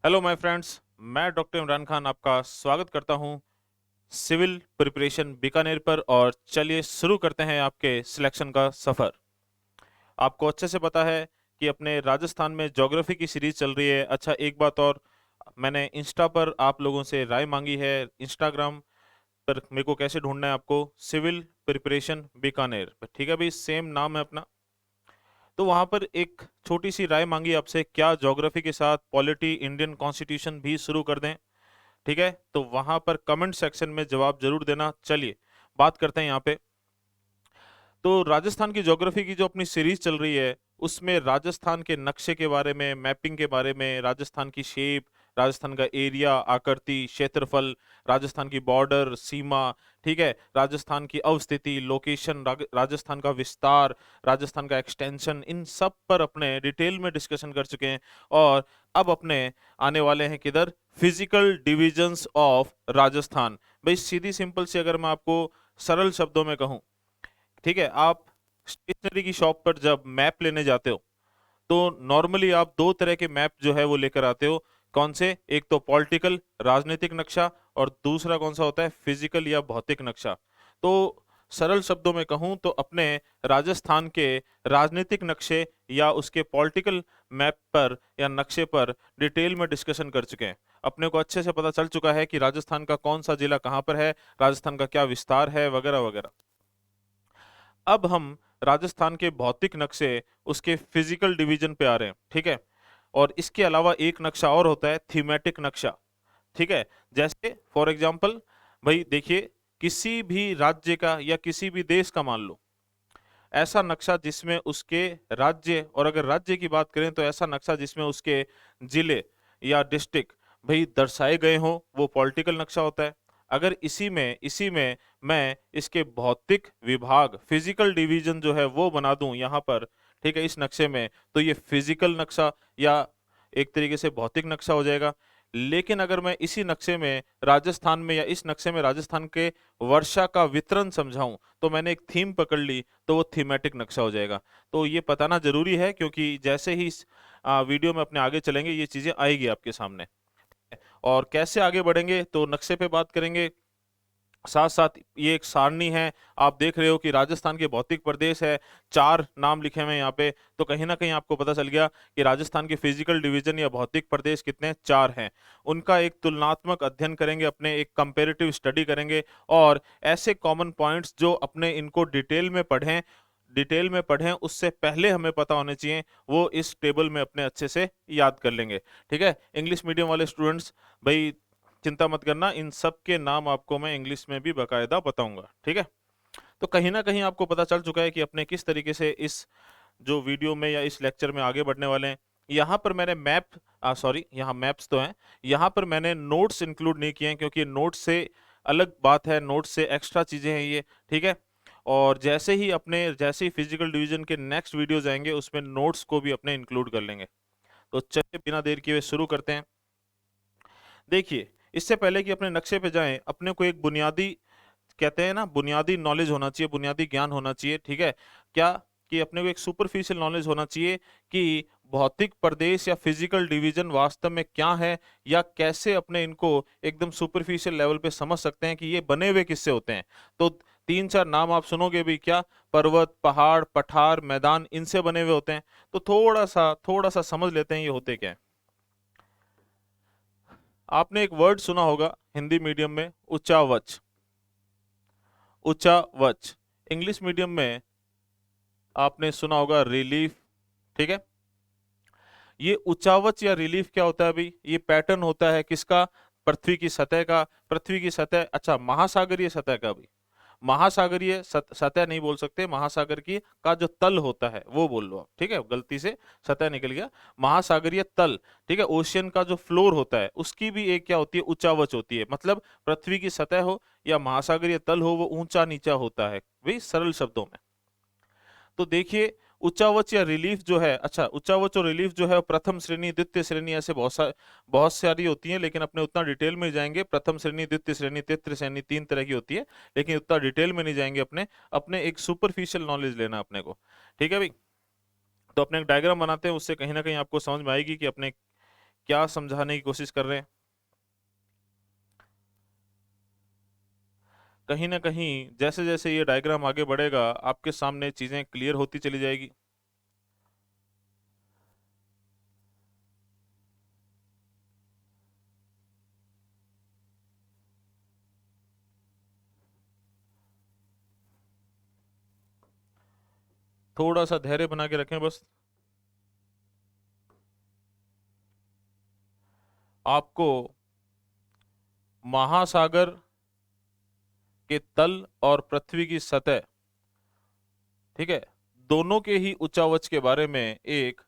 Hello my friends, मैं doctor Imran Khan आपका स्वागत करता हूं सिविल प्रिपरेशन बीकानेर पर। और चलिए शुरू करते हैं आपके सिलेक्शन का सफ़र। आपको अच्छे से पता है कि अपने राजस्थान में ज्योग्राफी की सीरीज चल रही है। अच्छा, एक बात और, मैंने इंस्टा पर आप लोगों से राय मांगी है। इंस्टाग्राम पर मेरे को कैसे ढूंढना है, आपको सिविल प्रिपरेशन बीकानेर, ठीक है भाई, सेम नाम है अपना। तो वहां पर एक छोटी सी राय मांगी आपसे, क्या ज्योग्राफी के साथ पॉलिटी इंडियन कॉन्स्टिट्यूशन भी शुरू कर दें? ठीक है, तो वहां पर कमेंट सेक्शन में जवाब जरूर देना। चलिए बात करते हैं यहाँ पे। तो राजस्थान की ज्योग्राफी की जो अपनी सीरीज चल रही है, उसमें राजस्थान के नक्शे के बारे में, मैपिंग के बारे में, राजस्थान की शेप, राजस्थान का एरिया, आकृति, क्षेत्रफल, राजस्थान की बॉर्डर, सीमा, ठीक है, राजस्थान की अवस्थिति, लोकेशन, राजस्थान का विस्तार, राजस्थान का एक्सटेंशन, इन सब पर अपने डिटेल में डिस्कशन कर चुके हैं। और अब अपने आने वाले हैं किधर? Physical divisions of Rajasthan. भाई सीधी सिंपल सी अगर मैं आपको सरल शब्दों में कहूं, ठीक है, आप स्टेशनरी की शॉप पर जब मैप लेने जाते हो तो नॉर्मली आप दो तरह के मैप जो है वो लेकर आते हो। कौन से? एक तो पॉलिटिकल राजनीतिक नक्शा, और दूसरा कौन सा होता है? फिजिकल या भौतिक नक्शा। तो सरल शब्दों में कहूं तो अपने राजस्थान के राजनीतिक नक्शे या उसके पॉलिटिकल मैप पर या नक्शे पर डिटेल में डिस्कशन कर चुके हैं। अपने को अच्छे से पता चल चुका है कि राजस्थान का कौन सा जिला कहाँ पर है, राजस्थान का क्या विस्तार है, वगैरह वगैरह। अब हम राजस्थान के भौतिक नक्शे, उसके फिजिकल डिवीजन पे आ रहे हैं, ठीक है। और इसके अलावा एक नक्शा और होता है, थीमेटिक नक्शा, ठीक है। जैसे फॉर एग्जांपल, भाई देखिए, किसी भी राज्य का या किसी भी देश का मान लो, ऐसा नक्शा जिसमें उसके राज्य, और अगर राज्य की बात करें तो ऐसा नक्शा जिसमें उसके जिले या डिस्ट्रिक्ट भाई दर्शाए गए हों, वो पॉलिटिकल नक्शा होता है। अगर इसी में मैं इसके भौतिक विभाग, फिजिकल डिवीजन जो है वो बना दूं यहाँ पर, ठीक है, इस नक्शे में, तो ये फिजिकल नक्शा या एक तरीके से भौतिक नक्शा हो जाएगा। लेकिन अगर मैं इसी नक्शे में राजस्थान में, या इस नक्शे में राजस्थान के वर्षा का वितरण समझाऊं, तो मैंने एक थीम पकड़ ली, तो वो थीमेटिक नक्शा हो जाएगा। तो ये बताना जरूरी है, क्योंकि जैसे ही इस वीडियो में अपने आगे चलेंगे ये चीजें आएगी आपके सामने। और कैसे आगे बढ़ेंगे, तो नक्शे पे बात करेंगे, साथ साथ ये एक सारणी है। आप देख रहे हो कि राजस्थान के भौतिक प्रदेश है, 4 नाम लिखे हुए हैं यहाँ पे। तो कहीं ना कहीं आपको पता चल गया कि राजस्थान के फिजिकल डिवीजन या भौतिक प्रदेश कितने? 4 हैं। उनका एक तुलनात्मक अध्ययन करेंगे, अपने एक कंपेरेटिव स्टडी करेंगे, और ऐसे कॉमन पॉइंट्स जो अपने इनको डिटेल में पढ़ें उससे पहले हमें पता होने चाहिए, वो इस टेबल में अपने अच्छे से याद कर लेंगे। ठीक है, इंग्लिश मीडियम वाले स्टूडेंट्स, भाई चिंता मत करना, इन सब के नाम आपको मैं इंग्लिश में भी बकायदा बताऊंगा, ठीक है। तो कहीं ना कहीं आपको पता चल चुका है कि अपने किस तरीके से इस जो वीडियो में या इस लेक्चर में आगे बढ़ने वाले हैं। यहाँ पर मैंने सॉरी, यहाँ मैप्स तो हैं, यहाँ पर मैंने नोट्स इंक्लूड नहीं किए हैं, क्योंकि नोट्स से अलग बात है, नोट्स से एक्स्ट्रा चीज़ें हैं ये, ठीक है। और जैसे ही फिजिकल डिवीजन के नेक्स्ट वीडियोज आएंगे उसमें नोट्स को भी अपने इंक्लूड कर लेंगे। तो चलिए बिना देर किए हुए शुरू करते हैं। देखिए, इससे पहले कि अपने नक्शे पे जाएं, अपने को एक बुनियादी, कहते हैं ना, बुनियादी नॉलेज होना चाहिए, बुनियादी ज्ञान होना चाहिए, ठीक है। क्या? कि अपने को एक सुपरफिशियल नॉलेज होना चाहिए कि भौतिक प्रदेश या फिजिकल डिवीजन वास्तव में क्या है, या कैसे अपने इनको एकदम सुपरफिशियल लेवल पे समझ सकते हैं कि ये बने हुए किससे होते हैं। तो 3-4 नाम आप सुनोगे भी, क्या? पर्वत, पहाड़, पठार, मैदान, इनसे बने हुए होते हैं। तो थोड़ा सा समझ लेते हैं ये होते क्या है। आपने एक वर्ड सुना होगा हिंदी मीडियम में, उचावच। उचावच। इंग्लिश मीडियम में आपने सुना होगा रिलीफ, ठीक है। ये उचावच या रिलीफ क्या होता है अभी? ये पैटर्न होता है किसका? पृथ्वी की सतह का। पृथ्वी की सतह, अच्छा, महासागरीय सतह का भी। महासागरीय सतह नहीं बोल सकते, महासागर की का जो तल होता है वो बोल लो आप, ठीक है, गलती से सतह निकल गया। महासागरीय तल, ठीक है, ओशियन का जो फ्लोर होता है उसकी भी एक क्या होती है? उचावच होती है। मतलब पृथ्वी की सतह हो या महासागरीय तल हो, वो ऊंचा नीचा होता है, वही सरल शब्दों में। तो देखिए, उच्चावच या रिलीफ जो है, अच्छा, उच्चावच और रिलीफ जो है प्रथम श्रेणी, द्वितीय श्रेणी, ऐसे बहुत सारी होती हैं, लेकिन अपने उतना डिटेल में जाएंगे। प्रथम श्रेणी, द्वितीय श्रेणी, तृतीय श्रेणी, 3 तरह की होती है, लेकिन उतना डिटेल में नहीं जाएंगे। अपने अपने एक सुपरफिशियल नॉलेज लेना अपने को, ठीक है भाई। तो अपने एक डायग्राम बनाते हैं, उससे कहीं ना कहीं आपको समझ में आएगी कि अपने क्या समझाने की कोशिश कर रहे हैं? कहीं ना कहीं जैसे जैसे ये डायग्राम आगे बढ़ेगा आपके सामने चीजें क्लियर होती चली जाएगी। थोड़ा सा धैर्य बना के रखें बस। आपको महासागर के तल और पृथ्वी की सतह, ठीक है, दोनों के ही उच्चावच के बारे में एक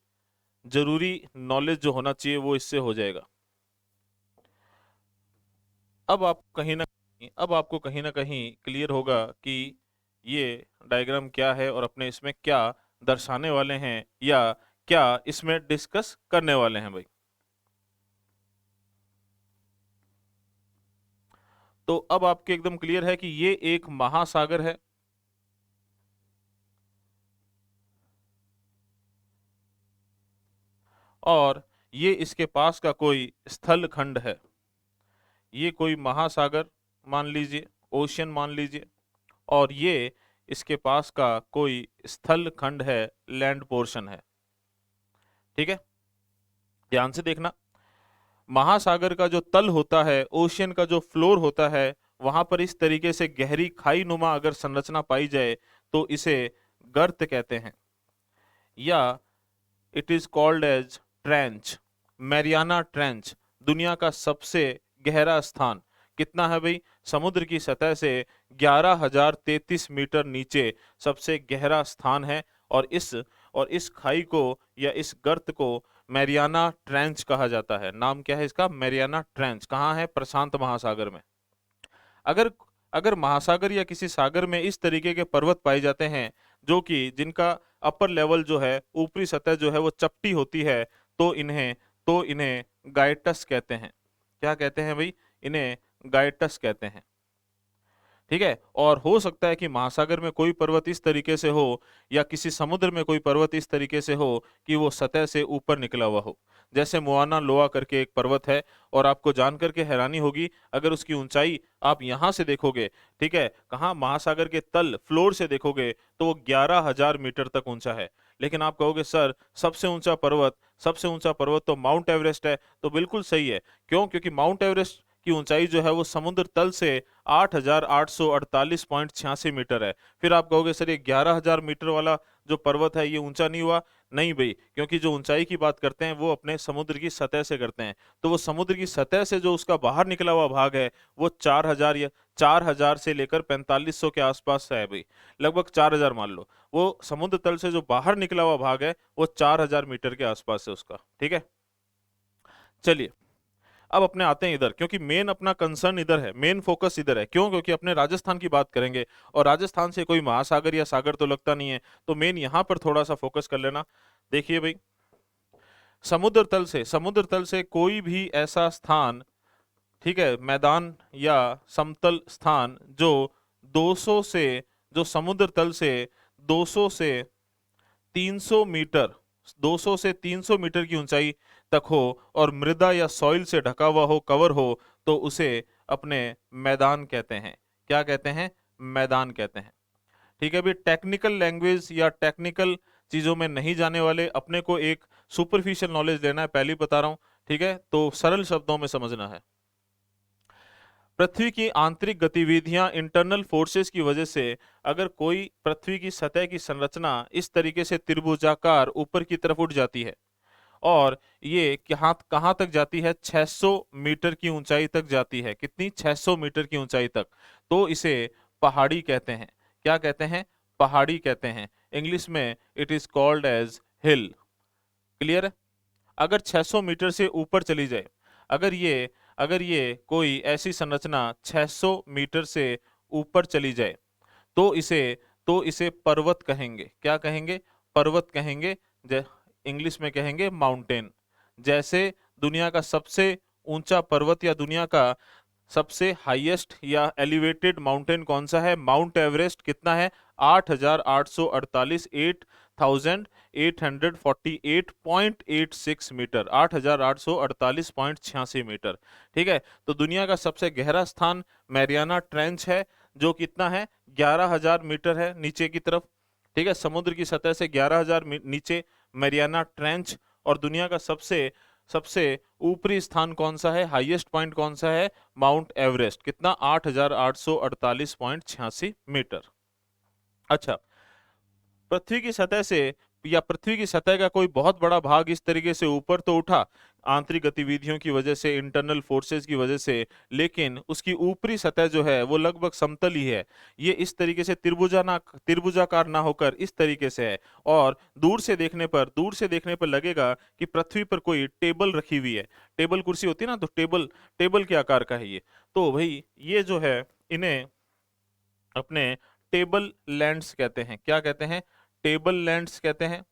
जरूरी नॉलेज जो होना चाहिए वो इससे हो जाएगा। अब आपको कहीं ना कहीं क्लियर होगा कि ये डायग्राम क्या है और अपने इसमें क्या दर्शाने वाले हैं या क्या इसमें डिस्कस करने वाले हैं भाई। तो अब आपके एकदम क्लियर है कि ये एक महासागर है और ये इसके पास का कोई स्थल खंड है। ये कोई महासागर मान लीजिए, ओशियन मान लीजिए, और ये इसके पास का कोई स्थल खंड है, लैंड पोर्शन है। ठीक है, ध्यान से देखना। महासागर का जो तल होता है, ओशियन का जो फ्लोर होता है, वहां पर इस तरीके से गहरी खाई नुमा अगर संरचना पाई जाए तो इसे गर्त कहते हैं, या it is called as trench. Mariana trench दुनिया का सबसे गहरा स्थान कितना है भाई? समुद्र की सतह से 11,033 मीटर नीचे सबसे गहरा स्थान है। और इस खाई को या इस गर्त को मैरियाना ट्रेंच कहा जाता है। नाम क्या है इसका? Mariana trench. कहाँ है? प्रशांत महासागर में। अगर अगर महासागर या किसी सागर में इस तरीके के पर्वत पाए जाते हैं जो कि जिनका अपर लेवल जो है, ऊपरी सतह जो है वो चपटी होती है, तो इन्हें गाइटस कहते हैं। क्या कहते हैं भाई? इन्हें गाइटस कहते हैं। ठीक है, और हो सकता है कि महासागर में कोई पर्वत इस तरीके से हो या किसी समुद्र में कोई पर्वत इस तरीके से हो कि वो सतह से ऊपर निकला हुआ हो। जैसे मुआना लोआ करके एक पर्वत है, और आपको जान करके हैरानी होगी अगर उसकी ऊंचाई आप यहाँ से देखोगे, ठीक है, कहाँ, महासागर के तल फ्लोर से देखोगे तो वो 11,000 मीटर तक ऊंचा है। लेकिन आप कहोगे सर सबसे ऊंचा पर्वत तो माउंट एवरेस्ट है। तो बिल्कुल सही है। क्यों? क्योंकि माउंट एवरेस्ट की ऊंचाई जो है वो समुद्र तल से 8,848.86 मीटर है। फिर आप कहोगे सर ये 11,000 मीटर वाला जो पर्वत है ये ऊंचा नहीं हुआ? नहीं भाई, क्योंकि जो ऊंचाई की बात करते हैं वो अपने समुद्र की सतह से करते हैं। तो वो समुद्र की सतह से जो उसका बाहर निकला हुआ भाग है वो 4,000 या 4,000 से लेकर 4,500 के आसपास है भाई। लगभग 4,000 मान लो। वो समुद्र तल से जो बाहर निकला हुआ भाग है वो 4,000 मीटर के आसपास है उसका। ठीक है, चलिए अब अपने आते हैं इधर, क्योंकि मेन अपना कंसर्न इधर है, मेन फोकस इधर है। क्यों? क्योंकि अपने राजस्थान की बात करेंगे और राजस्थान से कोई महासागर या सागर तो लगता नहीं है, तो मेन यहां पर थोड़ा सा फोकस कर लेना। देखिए भाई, समुद्र तल से कोई भी ऐसा स्थान, ठीक है, मैदान या समतल स्थान जो 200 से जो समुद्र तल से 200 से 300 मीटर 200 से 300 मीटर की ऊंचाई तक हो और मृदा या सॉइल से ढका हुआ हो, कवर हो, तो उसे अपने मैदान कहते हैं। क्या कहते हैं? मैदान कहते हैं। ठीक है, अभी टेक्निकल लैंग्वेज या टेक्निकल चीजों में नहीं जाने वाले, अपने को एक सुपरफिशियल नॉलेज लेना है, पहले ही बता रहा हूं। ठीक है, तो सरल शब्दों में समझना है। पृथ्वी की आंतरिक गतिविधियां, इंटरनल फोर्सेस की वजह से अगर कोई पृथ्वी की सतह की संरचना इस तरीके से त्रिभुजाकार ऊपर की तरफ उठ जाती है और ये कहाँ कहाँ तक जाती है? 600 मीटर की ऊंचाई तक जाती है। कितनी? 600 मीटर की ऊंचाई तक। तो इसे पहाड़ी कहते हैं। क्या कहते हैं? पहाड़ी कहते हैं। इंग्लिश में it is called as hill. Clear है? अगर 600 मीटर से ऊपर चली जाए, अगर ये अगर ये कोई ऐसी संरचना 600 मीटर से ऊपर चली जाए तो इसे पर्वत कहेंगे। क्या कहेंगे? पर्वत कहेंगे। इंग्लिश में कहेंगे माउंटेन। जैसे दुनिया का सबसे ऊंचा पर्वत या दुनिया का सबसे हाईएस्ट या एलिवेटेड माउंटेन कौन सा है? Mount Everest. कितना है? 8,848, 8,848.86 मीटर, 8,848.86 मीटर। ठीक है, तो दुनिया का सबसे गहरा स्थान मैरियाना ट्रेंच है, जो कितना है? 11,000 मीटर है नीचे की तरफ। ठीक है, समुद्र की सतह से 11,000 नीचे मैरियाना ट्रेंच। और दुनिया का सबसे सबसे ऊपरी स्थान कौन सा है? हाईएस्ट पॉइंट कौन सा है? Mount Everest. कितना? 8,848.86 मीटर। अच्छा, पृथ्वी की सतह से या पृथ्वी की सतह का कोई बहुत बड़ा भाग इस तरीके से ऊपर तो उठा आंतरिक गतिविधियों की वजह से, इंटरनल फोर्सेस की वजह से, लेकिन उसकी ऊपरी सतह जो है वो लगभग समतल ही है। ये इस तरीके से त्रिभुजाकार ना होकर इस तरीके से है। और दूर से देखने पर लगेगा कि पृथ्वी पर कोई टेबल रखी हुई है। टेबल कुर्सी होती है ना, तो टेबल टेबल के आकार का है ये। तो भाई ये जो है, इन्हें अपने टेबल लैंड्स कहते हैं। क्या कहते हैं? टेबल लैंड्स कहते हैं।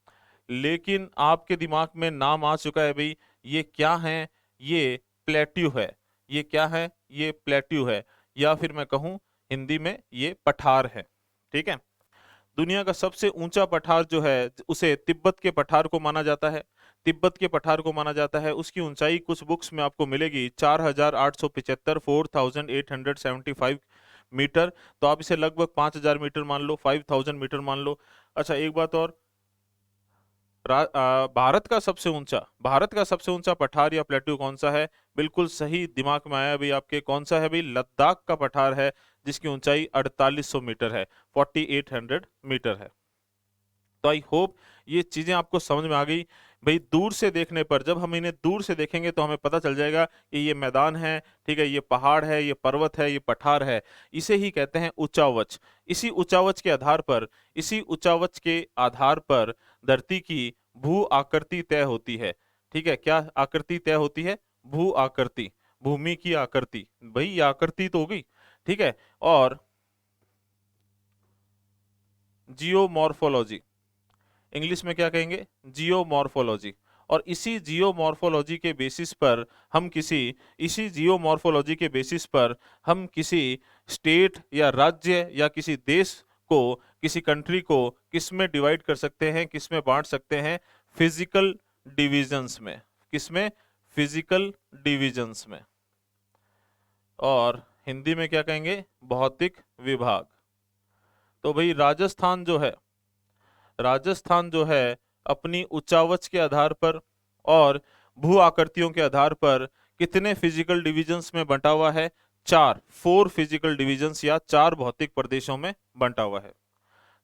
लेकिन आपके दिमाग में नाम आ चुका है भाई, ये क्या है? ये प्लेट्यू है। ये क्या है? ये प्लेट्यू है, या फिर मैं कहूं हिंदी में ये पठार है। ठीक है, दुनिया का सबसे ऊंचा पठार जो है उसे तिब्बत के पठार को माना जाता है। तिब्बत के पठार को माना जाता है। उसकी ऊंचाई कुछ बुक्स में आपको मिलेगी 4,875, 4,875 मीटर। तो आप इसे लगभग 5,000 मीटर मान लो, 5,000 मीटर मान लो। अच्छा, एक बात और, भारत का सबसे ऊंचा पठार या प्लेट्यू कौन सा है? बिल्कुल सही, दिमाग में आया भाई आपके। कौन सा है भाई? लद्दाख का पठार है, जिसकी ऊंचाई 4,800 मीटर है, 4,800 मीटर है। तो आई होप ये चीजें आपको समझ में आ गई। भाई दूर से देखने पर, जब हम इन्हें दूर से देखेंगे तो हमें पता चल जाएगा कि ये मैदान है, ठीक है, ये पहाड़ है, ये पर्वत है, ये पठार है। इसे ही कहते हैं उचावच। इसी उचावच के आधार पर धरती की भू आकृति तय होती है। ठीक है, क्या आकृति तय होती है? भू आकृति, भूमि की आकृति। भाई ये आकृति तो हो गई। ठीक है, और जियोमॉर्फोलॉजी, इंग्लिश में क्या कहेंगे? जियोमॉर्फोलॉजी। और इसी जियोमॉर्फोलॉजी के बेसिस पर हम किसी स्टेट या राज्य या किसी देश को, किसी कंट्री को किस में डिवाइड कर सकते हैं, किस में बांट सकते हैं? फिजिकल डिविजन्स में। किस में? फिजिकल डिविजन्स में। और हिंदी में क्या कहेंगे? भौतिक विभाग। तो भाई राजस्थान जो है अपनी उचावच के आधार पर और भू आकृतियों के आधार पर कितने फिजिकल डिविजन्स में बंटा हुआ है? 4 फिजिकल डिविजन्स या 4 भौतिक प्रदेशों में बंटा हुआ है।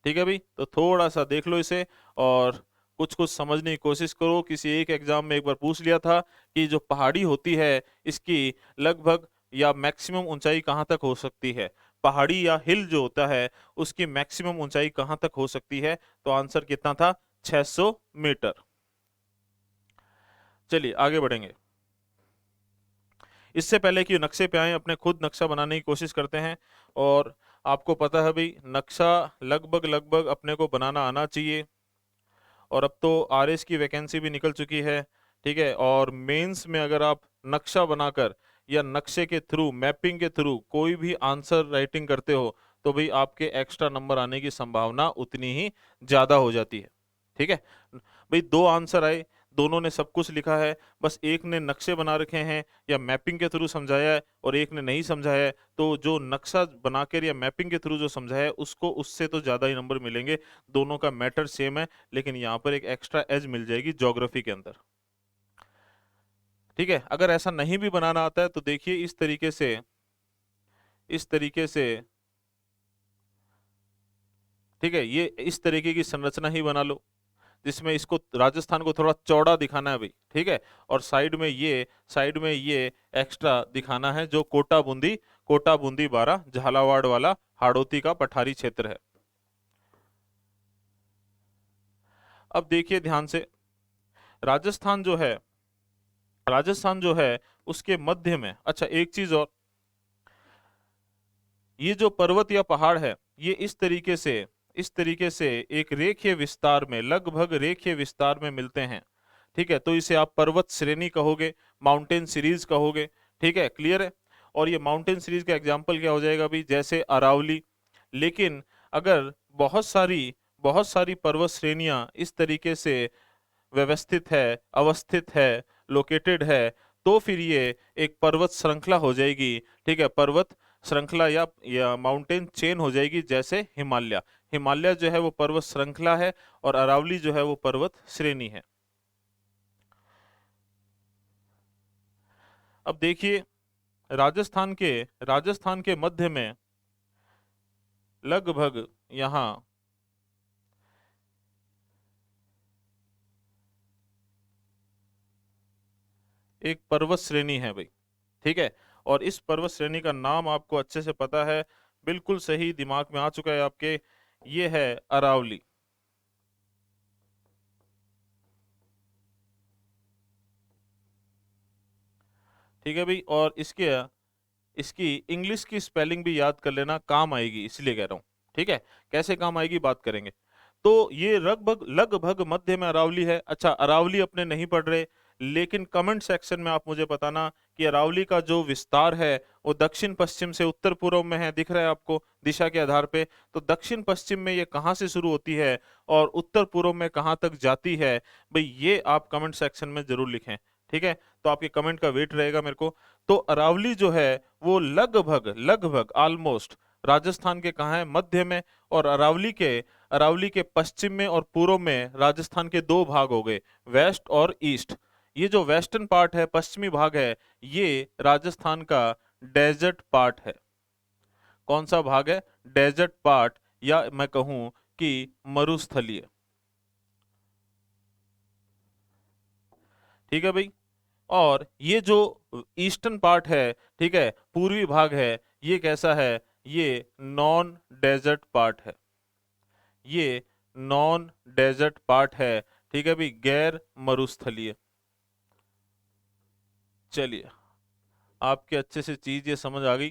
ठीक है भाई, तो थोड़ा सा देख लो इसे और कुछ कुछ समझने की कोशिश करो। किसी एक एग्जाम में एक बार पूछ लिया था कि जो पहाड़ी होती है इसकी लगभग या मैक्सिमम ऊंचाई कहाँ तक हो सकती है? पहाड़ी या हिल जो होता है उसकी मैक्सिमम ऊंचाई कहाँ तक हो सकती है? तो आंसर कितना था? 600 मीटर। चलिए आगे बढ़ेंगे। इससे पहले कि नक्शे पे आए, अपने खुद नक्शा बनाने की कोशिश करते हैं। और आपको पता है भाई, नक्शा लगभग लगभग अपने को बनाना आना चाहिए। और अब तो आरएस की वैकेंसी भी निकल चुकी है। ठीक है, और मेंस में अगर आप नक्शा बनाकर या नक्शे के थ्रू, मैपिंग के थ्रू कोई भी आंसर राइटिंग करते हो तो भाई आपके एक्स्ट्रा नंबर आने की संभावना उतनी ही ज्यादा हो जाती है। ठीक है भाई, 2 आंसर आए, दोनों ने सब कुछ लिखा है, बस एक ने नक्शे बना रखे हैं या मैपिंग के थ्रू समझाया है और एक ने नहीं समझाया है। तो जो नक्शा बनाकर या मैपिंग के थ्रू जो समझाया है उसको, उससे तो ज़्यादा ही नंबर मिलेंगे। दोनों का मैटर सेम है, लेकिन यहाँ पर एक एक्स्ट्रा एज मिल जाएगी ज्योग्राफी के अंदर। ठीक है, अगर ऐसा नहीं भी बनाना आता है तो देखिए इस तरीके से, ठीक है, ये इस तरीके की संरचना ही बना लो जिसमें इसको, राजस्थान को थोड़ा चौड़ा दिखाना है भाई। ठीक है, और साइड में ये एक्स्ट्रा दिखाना है जो कोटा बूंदी बारा झालावाड़ वाला हाड़ौती का पठारी क्षेत्र है। अब देखिए ध्यान से, राजस्थान जो है उसके मध्य में, अच्छा एक चीज और, ये जो पर्वत या पहाड़ है ये इस तरीके से एक रेखीय विस्तार में, लगभग रेखीय विस्तार में मिलते हैं। ठीक है, तो इसे आप पर्वत श्रेणी कहोगे, माउंटेन सीरीज कहोगे। ठीक है, क्लियर है। और ये माउंटेन सीरीज का एग्जाम्पल क्या हो जाएगा अभी, जैसे अरावली। लेकिन अगर बहुत सारी पर्वत श्रेणियां इस तरीके से व्यवस्थित है, अवस्थित है, लोकेटेड है, तो फिर ये एक पर्वत श्रृंखला हो जाएगी। ठीक है, पर्वत श्रृंखला या माउंटेन चेन हो जाएगी, जैसे हिमालय। हिमालय जो है वो पर्वत श्रृंखला है और अरावली जो है वो पर्वत श्रेणी है। अब देखिए, राजस्थान के मध्य में लगभग यहाँ एक पर्वत श्रेणी है भाई। ठीक है, और इस पर्वत श्रेणी का नाम आपको अच्छे से पता है, बिल्कुल सही दिमाग में आ चुका है आपके, ये है अरावली। ठीक है भाई, और इसकी इंग्लिश की स्पेलिंग भी याद कर लेना, काम आएगी, इसलिए कह रहा हूँ। ठीक है, कैसे काम आएगी बात करेंगे। तो ये लगभग लगभग मध्य में अरावली है। अच्छा, अरावली अपने नहीं पढ़ रहे, लेकिन कमेंट सेक्शन में आप मुझे बताना कि अरावली का जो विस्तार है वो दक्षिण पश्चिम से उत्तर पूर्व में है, दिख रहा है आपको दिशा के आधार पे। तो दक्षिण पश्चिम में ये कहाँ से शुरू होती है और उत्तर पूर्व में कहाँ तक जाती है, भाई ये आप कमेंट सेक्शन में जरूर लिखें। ठीक है, तो आपके कमेंट का वेट रहेगा मेरे को। तो अरावली जो है वो लगभग लगभग ऑलमोस्ट राजस्थान के कहाँ है, मध्य में। और अरावली के पश्चिम में और पूर्व में राजस्थान के दो भाग हो गए, वेस्ट और ईस्ट। ये जो वेस्टर्न पार्ट है, पश्चिमी भाग है, ये राजस्थान का डेजर्ट पार्ट है। कौन सा भाग है, डेजर्ट पार्ट, या मैं कहूं कि मरुस्थलीय। ठीक है भाई, और ये जो ईस्टर्न पार्ट है, ठीक है, पूर्वी भाग है, ये कैसा है, ये नॉन डेजर्ट पार्ट है। ये नॉन डेजर्ट पार्ट है। ठीक है भाई, गैर मरुस्थलीय। चलिए, आपके अच्छे से चीज ये समझ आ गई।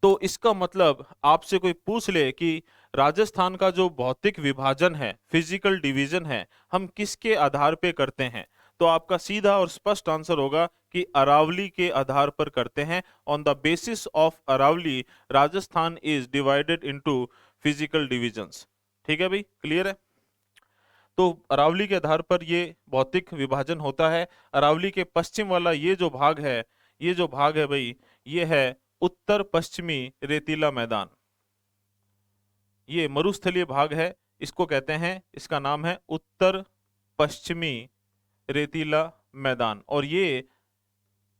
तो इसका मतलब आपसे कोई पूछ ले कि राजस्थान का जो भौतिक विभाजन है, फिजिकल डिवीजन है, हम किसके आधार पे करते हैं, तो आपका सीधा और स्पष्ट आंसर होगा कि अरावली के आधार पर करते हैं। On the basis of Aravalli Rajasthan is divided into physical divisions. ठीक है भाई, क्लियर है। तो अरावली के आधार पर ये भौतिक विभाजन होता है। अरावली के पश्चिम वाला ये जो भाग है भाई, ये है उत्तर पश्चिमी रेतीला मैदान। ये मरुस्थलीय भाग है, इसको कहते हैं, इसका नाम है उत्तर पश्चिमी रेतीला मैदान। और ये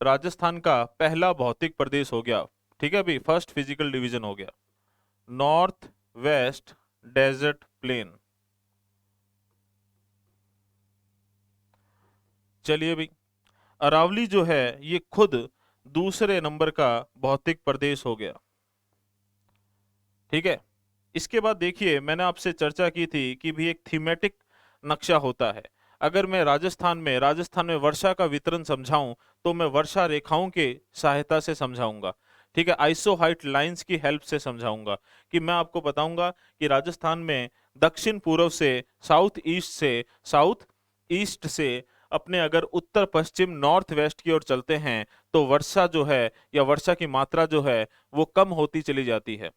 राजस्थान का पहला भौतिक प्रदेश हो गया। ठीक है भाई, फर्स्ट फिजिकल डिवीजन हो गया। North west desert plain. चलिए भाई, अरावली जो है ये खुद दूसरे नंबर का भौतिक प्रदेश हो गया। ठीक है, इसके बाद देखिए, मैंने आपसे चर्चा की थी कि भी एक थीमेटिक नक्शा होता है। अगर मैं राजस्थान में वर्षा का वितरण समझाऊं, तो मैं वर्षा रेखाओं के सहायता से समझाऊंगा। ठीक है, आइसो हाइट लाइंस की हेल्प से समझाऊंगा। कि मैं आपको बताऊंगा कि राजस्थान में दक्षिण पूर्व से, साउथ ईस्ट से अपने अगर उत्तर पश्चिम नॉर्थ वेस्ट की ओर चलते हैं, तो वर्षा जो है या वर्षा की मात्रा जो है वो कम होती चली जाती है।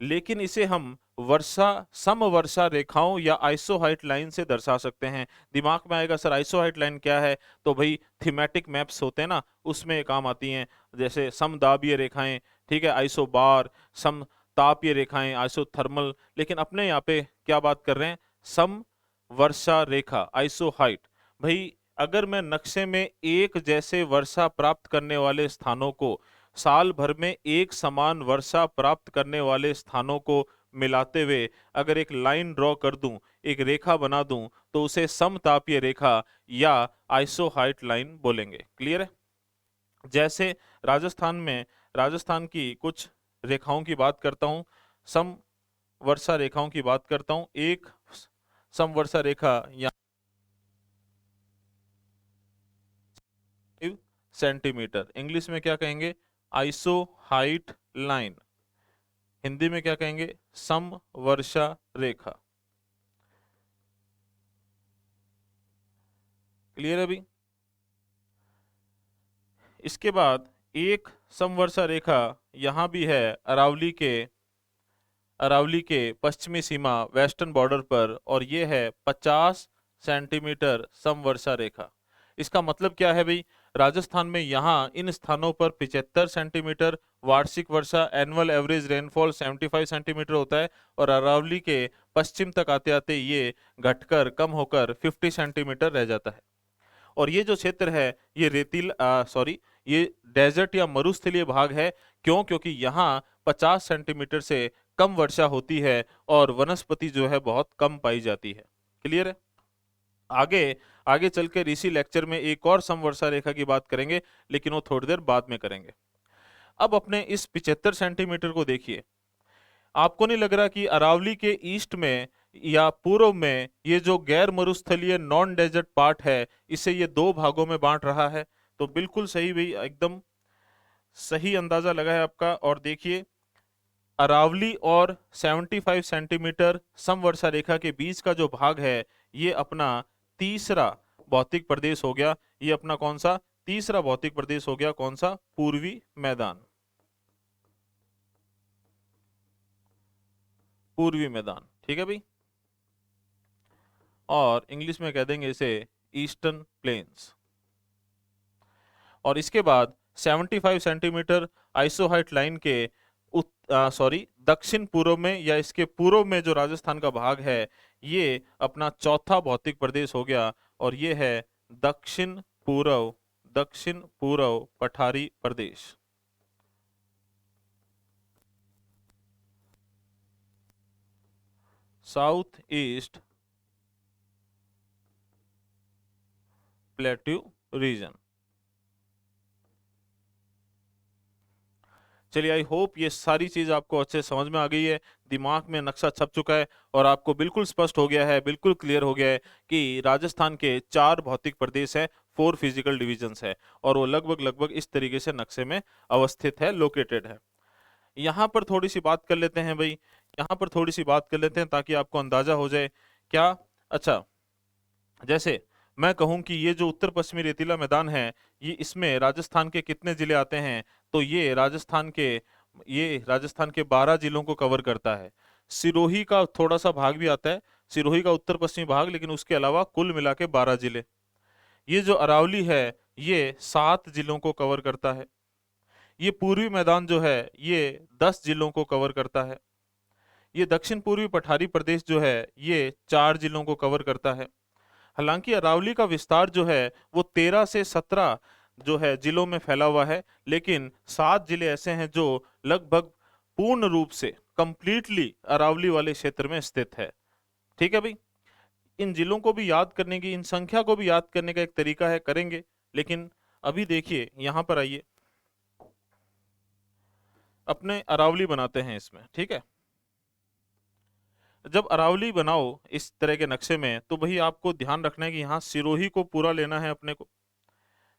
लेकिन इसे हम समवर्षा रेखाओं या आइसोहाइट लाइन से दर्शा सकते हैं। दिमाग में आएगा सर आइसोहाइट लाइन क्या है, तो भाई थीमेटिक मैप्स होते हैं ना, उसमें ये काम आती हैं। जैसे समदाबीय रेखाएं, ठीक है, आइसोबार, समतापीय रेखाएं, आइसोथर्मल। लेकिन अपने यहाँ पे क्या बात कर रहे हैं, सम वर्षा रेखा, आइसोहाइट। भाई अगर मैं नक्शे में एक जैसे वर्षा प्राप्त करने वाले स्थानों को, साल भर में एक समान वर्षा प्राप्त करने वाले स्थानों को मिलाते हुए अगर एक लाइन ड्रॉ कर दूं, एक रेखा बना दूं, तो उसे समतापीय रेखा या आइसोहाइट लाइन बोलेंगे। क्लियर है। जैसे राजस्थान की कुछ रेखाओं की बात करता हूं, सम वर्षा रेखाओं की बात करता हूं। एक समवर्षा रेखा या सेंटीमीटर, इंग्लिश में क्या कहेंगे, आइसो हाइट लाइन। हिंदी में क्या कहेंगे, समवर्षा रेखा। क्लियर है अभी। इसके बाद एक समवर्षा रेखा यहाँ भी है अरावली के पश्चिमी सीमा वेस्टर्न बॉर्डर पर, और ये है 50 सेंटीमीटर समवर्षा रेखा। इसका मतलब क्या है भाई, राजस्थान में यहाँ इन स्थानों पर 75 सेंटीमीटर वार्षिक वर्षा, एनुअल एवरेज रेनफॉल 75 सेंटीमीटर होता है, और अरावली के पश्चिम तक आते आते ये घटकर कम होकर 50 सेंटीमीटर रह जाता है। और ये जो क्षेत्र है ये ये डेजर्ट या मरुस्थलीय भाग है। क्यों? क्योंकि यहाँ 50 सेंटीमीटर से कम वर्षा होती है और वनस्पति जो है बहुत कम पाई जाती है। क्लियर है? आगे आगे चल के इसी लेक्चर में एक और समवर्षा रेखा की बात करेंगे, लेकिन वो थोड़ी देर बाद में करेंगे। अब अपने इस 75 सेंटीमीटर को देखिए। आपको नहीं लग रहा कि अरावली के ईस्ट में या पूर्व में ये जो गैर मरुस्थलीय नॉन डेजर्ट पार्ट है, इसे ये दो भागों में बांट रहा है? तो बिल्कुल सही भाई, एकदम सही अंदाजा लगा है आपका। और देखिए, अरावली और 75 सेंटीमीटर समवर्षा रेखा के बीच का जो भाग है, ये अपना तीसरा भौतिक प्रदेश हो गया। ये अपना कौन सा तीसरा भौतिक प्रदेश हो गया? कौन सा? पूर्वी मैदान। पूर्वी मैदान, ठीक है भाई। और इंग्लिश में कह देंगे इसे ईस्टर्न प्लेन्स। और इसके बाद 75 सेंटीमीटर आइसोहाइट लाइन के दक्षिण पूर्व में या इसके पूर्व में जो राजस्थान का भाग है, ये अपना चौथा भौतिक प्रदेश हो गया, और ये है दक्षिण पूर्व पठारी प्रदेश। South east plateau region. चलिए, आई होप ये सारी चीज आपको अच्छे समझ में आ गई है, दिमाग में नक्शा छप चुका है, और आपको बिल्कुल स्पष्ट हो गया है, बिल्कुल क्लियर हो गया है कि राजस्थान के 4 भौतिक प्रदेश है, 4 फिजिकल डिविजन्स है, और वो लगभग इस तरीके से नक्शे में अवस्थित है, लोकेटेड है। यहाँ पर थोड़ी सी बात कर लेते हैं भाई, यहाँ पर थोड़ी सी बात कर लेते हैं ताकि आपको अंदाजा हो जाए। क्या? अच्छा, जैसे मैं कहूं कि ये जो उत्तर पश्चिमी रेतीला मैदान है, ये इसमें राजस्थान के कितने जिले आते हैं? तो ये राजस्थान के 12 जिलों को कवर करता है। सिरोही का थोड़ा सा भाग भी आता है, सिरोही का उत्तर पश्चिमी भाग, लेकिन उसके अलावा कुल मिला के 12 जिले। ये जो अरावली है ये 7 जिलों को कवर करता है। ये पूर्वी मैदान जो है ये 10 जिलों को कवर करता है। ये दक्षिण पूर्वी पठारी प्रदेश जो है ये 4 जिलों को कवर करता है। हालांकि अरावली का विस्तार जो है वो 13 से 17 जो है जिलों में फैला हुआ है, लेकिन 7 जिले ऐसे हैं जो लगभग पूर्ण रूप से कंप्लीटली अरावली वाले क्षेत्र में स्थित है। ठीक है भाई, इन जिलों को भी याद करने की, इन संख्या को भी याद करने का एक तरीका है, करेंगे। लेकिन अभी देखिए, यहां पर आइए, अपने अरावली बनाते हैं इसमें। ठीक है, जब अरावली बनाओ इस तरह के नक्शे में, तो भाई आपको ध्यान रखना है कि यहाँ सिरोही को पूरा लेना है अपने को।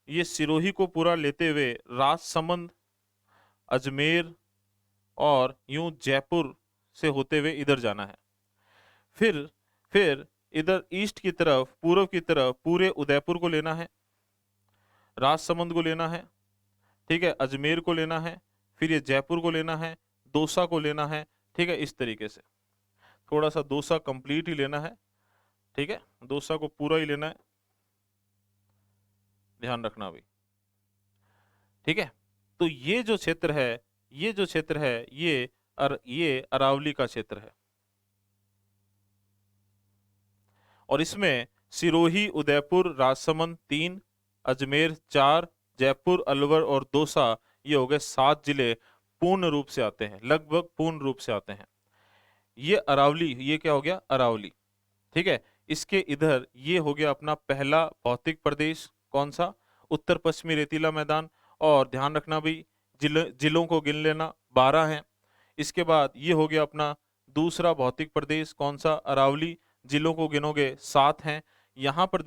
ये सिरोही को पूरा लेते हुए राजसमंद, अजमेर और यूं जयपुर से होते हुए इधर जाना है। फिर इधर ईस्ट की तरफ, पूर्व की तरफ पूरे उदयपुर को लेना है, राजसमंद को लेना है, ठीक है, अजमेर को लेना है, फिर ये जयपुर को लेना है, दौसा को लेना है। ठीक है, इस तरीके से थोड़ा सा दौसा कंप्लीट ही लेना है। ठीक है, दौसा को पूरा ही लेना है, ध्यान रखना भी। ठीक है, तो ये जो क्षेत्र है, ये अरावली का क्षेत्र है, और इसमें सिरोही, उदयपुर, राजसमंद 3, अजमेर 4, जयपुर, अलवर और दौसा, ये हो गए 7 जिले पूर्ण रूप से आते हैं, लगभग पूर्ण रूप से आते हैं। ये अरावली, ये क्या हो गया? अरावली। ठीक है, इसके इधर ये हो गया अपना पहला भौतिक प्रदेश, कौन सा? उत्तर पश्चिमी रेतीला मैदान। और ध्यान रखना भी, जिलों को गिन लेना, 12 हैं। इसके बाद ये हो गया अपना दूसरा भौतिक प्रदेश, कौन सा? अरावली। जिलों को गिनोगे 7 हैं। यहाँ पर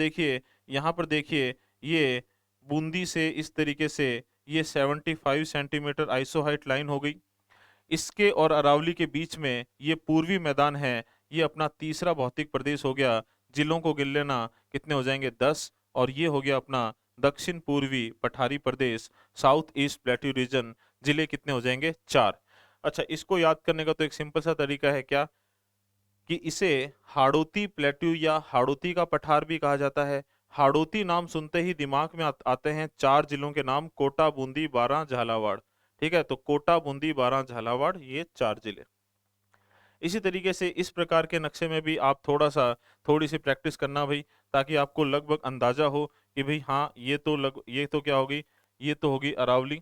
देखिए, ये बूंदी से इस तरीके से ये 75 सेंटीमीटर आइसोहाइट लाइन हो गई। इसके और अरावली के बीच में ये पूर्वी मैदान है, ये अपना तीसरा भौतिक प्रदेश हो गया। जिलों को गिन लेना, कितने हो जाएंगे? 10। और ये हो गया अपना दक्षिण पूर्वी पठारी प्रदेश, साउथ ईस्ट प्लेट्यू रीजन, जिले कितने हो जाएंगे? 4। अच्छा, इसको याद करने का तो एक सिंपल सा तरीका है क्या, कि इसे हाड़ौती प्लेट्यू या हाड़ौती का पठार भी कहा जाता है। हाड़ौती नाम सुनते ही दिमाग में आते हैं 4 जिलों के नाम, कोटा, बूंदी, बारां, झालावाड़। ठीक है, तो कोटा, बूंदी, बारां, झालावाड़, ये 4 जिले। इसी तरीके से इस प्रकार के नक्शे में भी आप थोड़ी सी प्रैक्टिस करना भाई, ताकि आपको लगभग अंदाजा हो कि भाई हाँ, ये तो क्या होगी, ये तो होगी अरावली।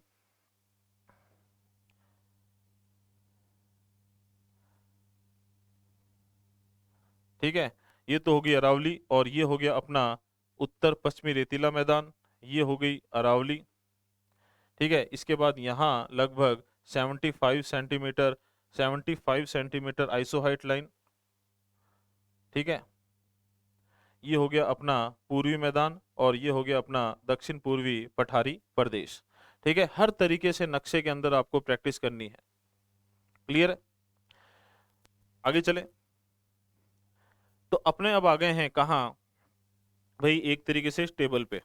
ठीक है, ये तो होगी अरावली, और ये हो गया अपना उत्तर पश्चिमी रेतीला मैदान, ये हो गई अरावली। ठीक है, इसके बाद यहाँ लगभग 75 सेंटीमीटर आइसो हाइट लाइन। ठीक है, ये हो गया अपना पूर्वी मैदान, और ये हो गया अपना दक्षिण पूर्वी पठारी प्रदेश। ठीक है, हर तरीके से नक्शे के अंदर आपको प्रैक्टिस करनी है। क्लियर है? आगे चले, तो अपने अब आ गए हैं कहाँ भाई, एक तरीके से इस टेबल पे।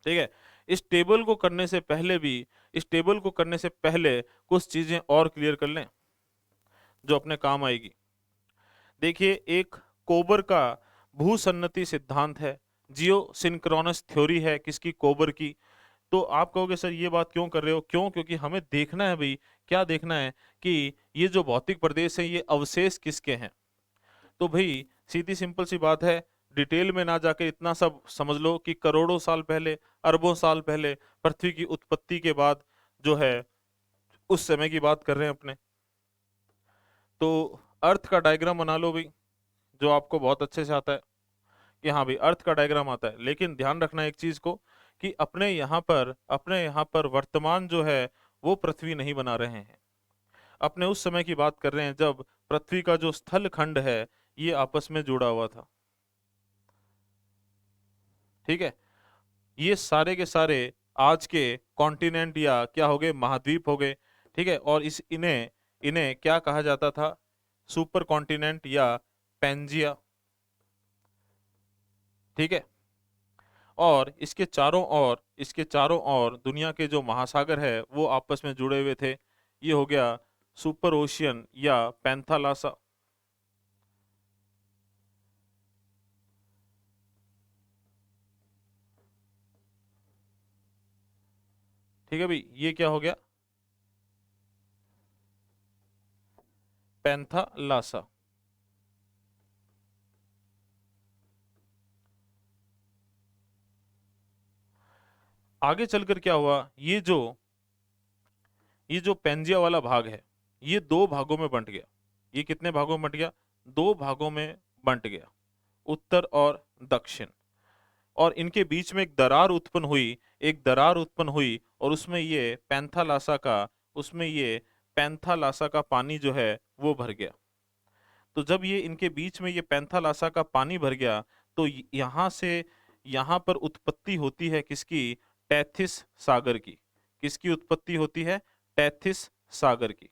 ठीक है, इस टेबल को करने से पहले कुछ चीजें और क्लियर कर लें जो अपने काम आएगी। देखिए, एक कोबर का भूसन्नति सिद्धांत है, जियो सिंक्रोनस थ्योरी है किसकी? कोबर की। तो आप कहोगे सर ये बात क्यों कर रहे हो? क्यों? क्योंकि हमें देखना है भाई, क्या देखना है कि ये जो भौतिक प्रदेश है ये अवशेष किसके हैं। तो भाई सीधी सिंपल सी बात है, डिटेल में ना जाके इतना सब समझ लो कि करोड़ों साल पहले, अरबों साल पहले पृथ्वी की उत्पत्ति के बाद जो है, उस समय की बात कर रहे हैं अपने। तो अर्थ का डायग्राम बना लो भाई, जो आपको बहुत अच्छे से आता है कि हाँ भाई अर्थ का डायग्राम आता है। लेकिन ध्यान रखना एक चीज को, कि अपने यहाँ पर वर्तमान जो है वो पृथ्वी नहीं बना रहे हैं। अपने उस समय की बात कर रहे हैं जब पृथ्वी का जो स्थल खंड है ये आपस में जुड़ा हुआ था। ठीक है, ये सारे के सारे आज के कॉन्टिनेंट या क्या हो गए, महाद्वीप हो गए। ठीक है, और इस इन्हें इन्हें क्या कहा जाता था? सुपर कॉन्टिनेंट या पेंजिया। ठीक है, और इसके चारों ओर दुनिया के जो महासागर है वो आपस में जुड़े हुए थे। ये हो गया सुपर ओशियन या पैंथालासा। ठीक है भाई, ये क्या हो गया? पैंथालासा। आगे चलकर क्या हुआ, ये जो पेंजिया वाला भाग है ये 2 भागों में बंट गया। ये कितने भागों में बंट गया? 2 भागों में बंट गया, उत्तर और दक्षिण। और इनके बीच में एक दरार उत्पन्न हुई और उसमें ये पैंथालासा का पानी जो है वो भर गया। तो जब ये इनके बीच में ये पैंथालासा का पानी भर गया, तो यहाँ से यहाँ पर उत्पत्ति होती है किसकी? टैथिस सागर की। किसकी उत्पत्ति होती है? टैथिस सागर की।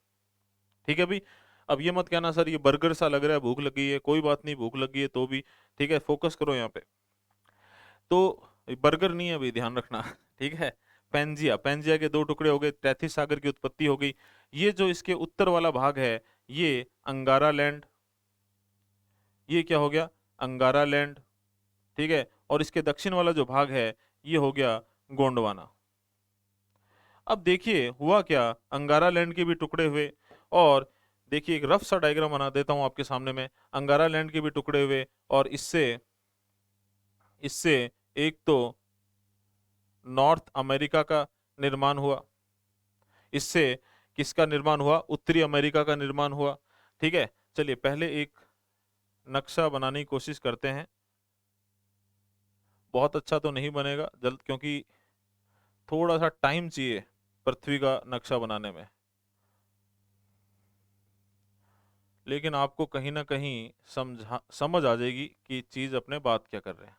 ठीक है भाई, अब ये मत कहना सर ये बर्गर सा लग रहा है, भूख लगी है। कोई बात नहीं, भूख लगी है तो भी ठीक है, फोकस करो यहाँ पे। तो बर्गर नहीं है भाई, ध्यान रखना। ठीक है, पेंजिया, पेंजिया के 2 टुकड़े हो गए, टैथिस सागर की उत्पत्ति हो गई। ये जो इसके उत्तर वाला भाग है ये अंगारा लैंड, ये क्या हो गया? अंगारा लैंड। ठीक है, और इसके दक्षिण वाला जो भाग है ये हो गया गोंडवाना। अब देखिए हुआ क्या, अंगारा लैंड के भी टुकड़े हुए, और देखिए एक रफ सा डायग्राम बना देता हूं आपके सामने में। अंगारा लैंड के भी टुकड़े हुए, और इससे इससे एक तो नॉर्थ अमेरिका का निर्माण हुआ, इससे किसका निर्माण हुआ? उत्तरी अमेरिका का निर्माण हुआ। ठीक है, चलिए पहले एक नक्शा बनाने की कोशिश करते हैं। बहुत अच्छा तो नहीं बनेगा जल्द, क्योंकि थोड़ा सा टाइम चाहिए पृथ्वी का नक्शा बनाने में। लेकिन आपको कहीं ना कहीं समझ आ जाएगी कि चीज अपने बात क्या कर रहे हैं।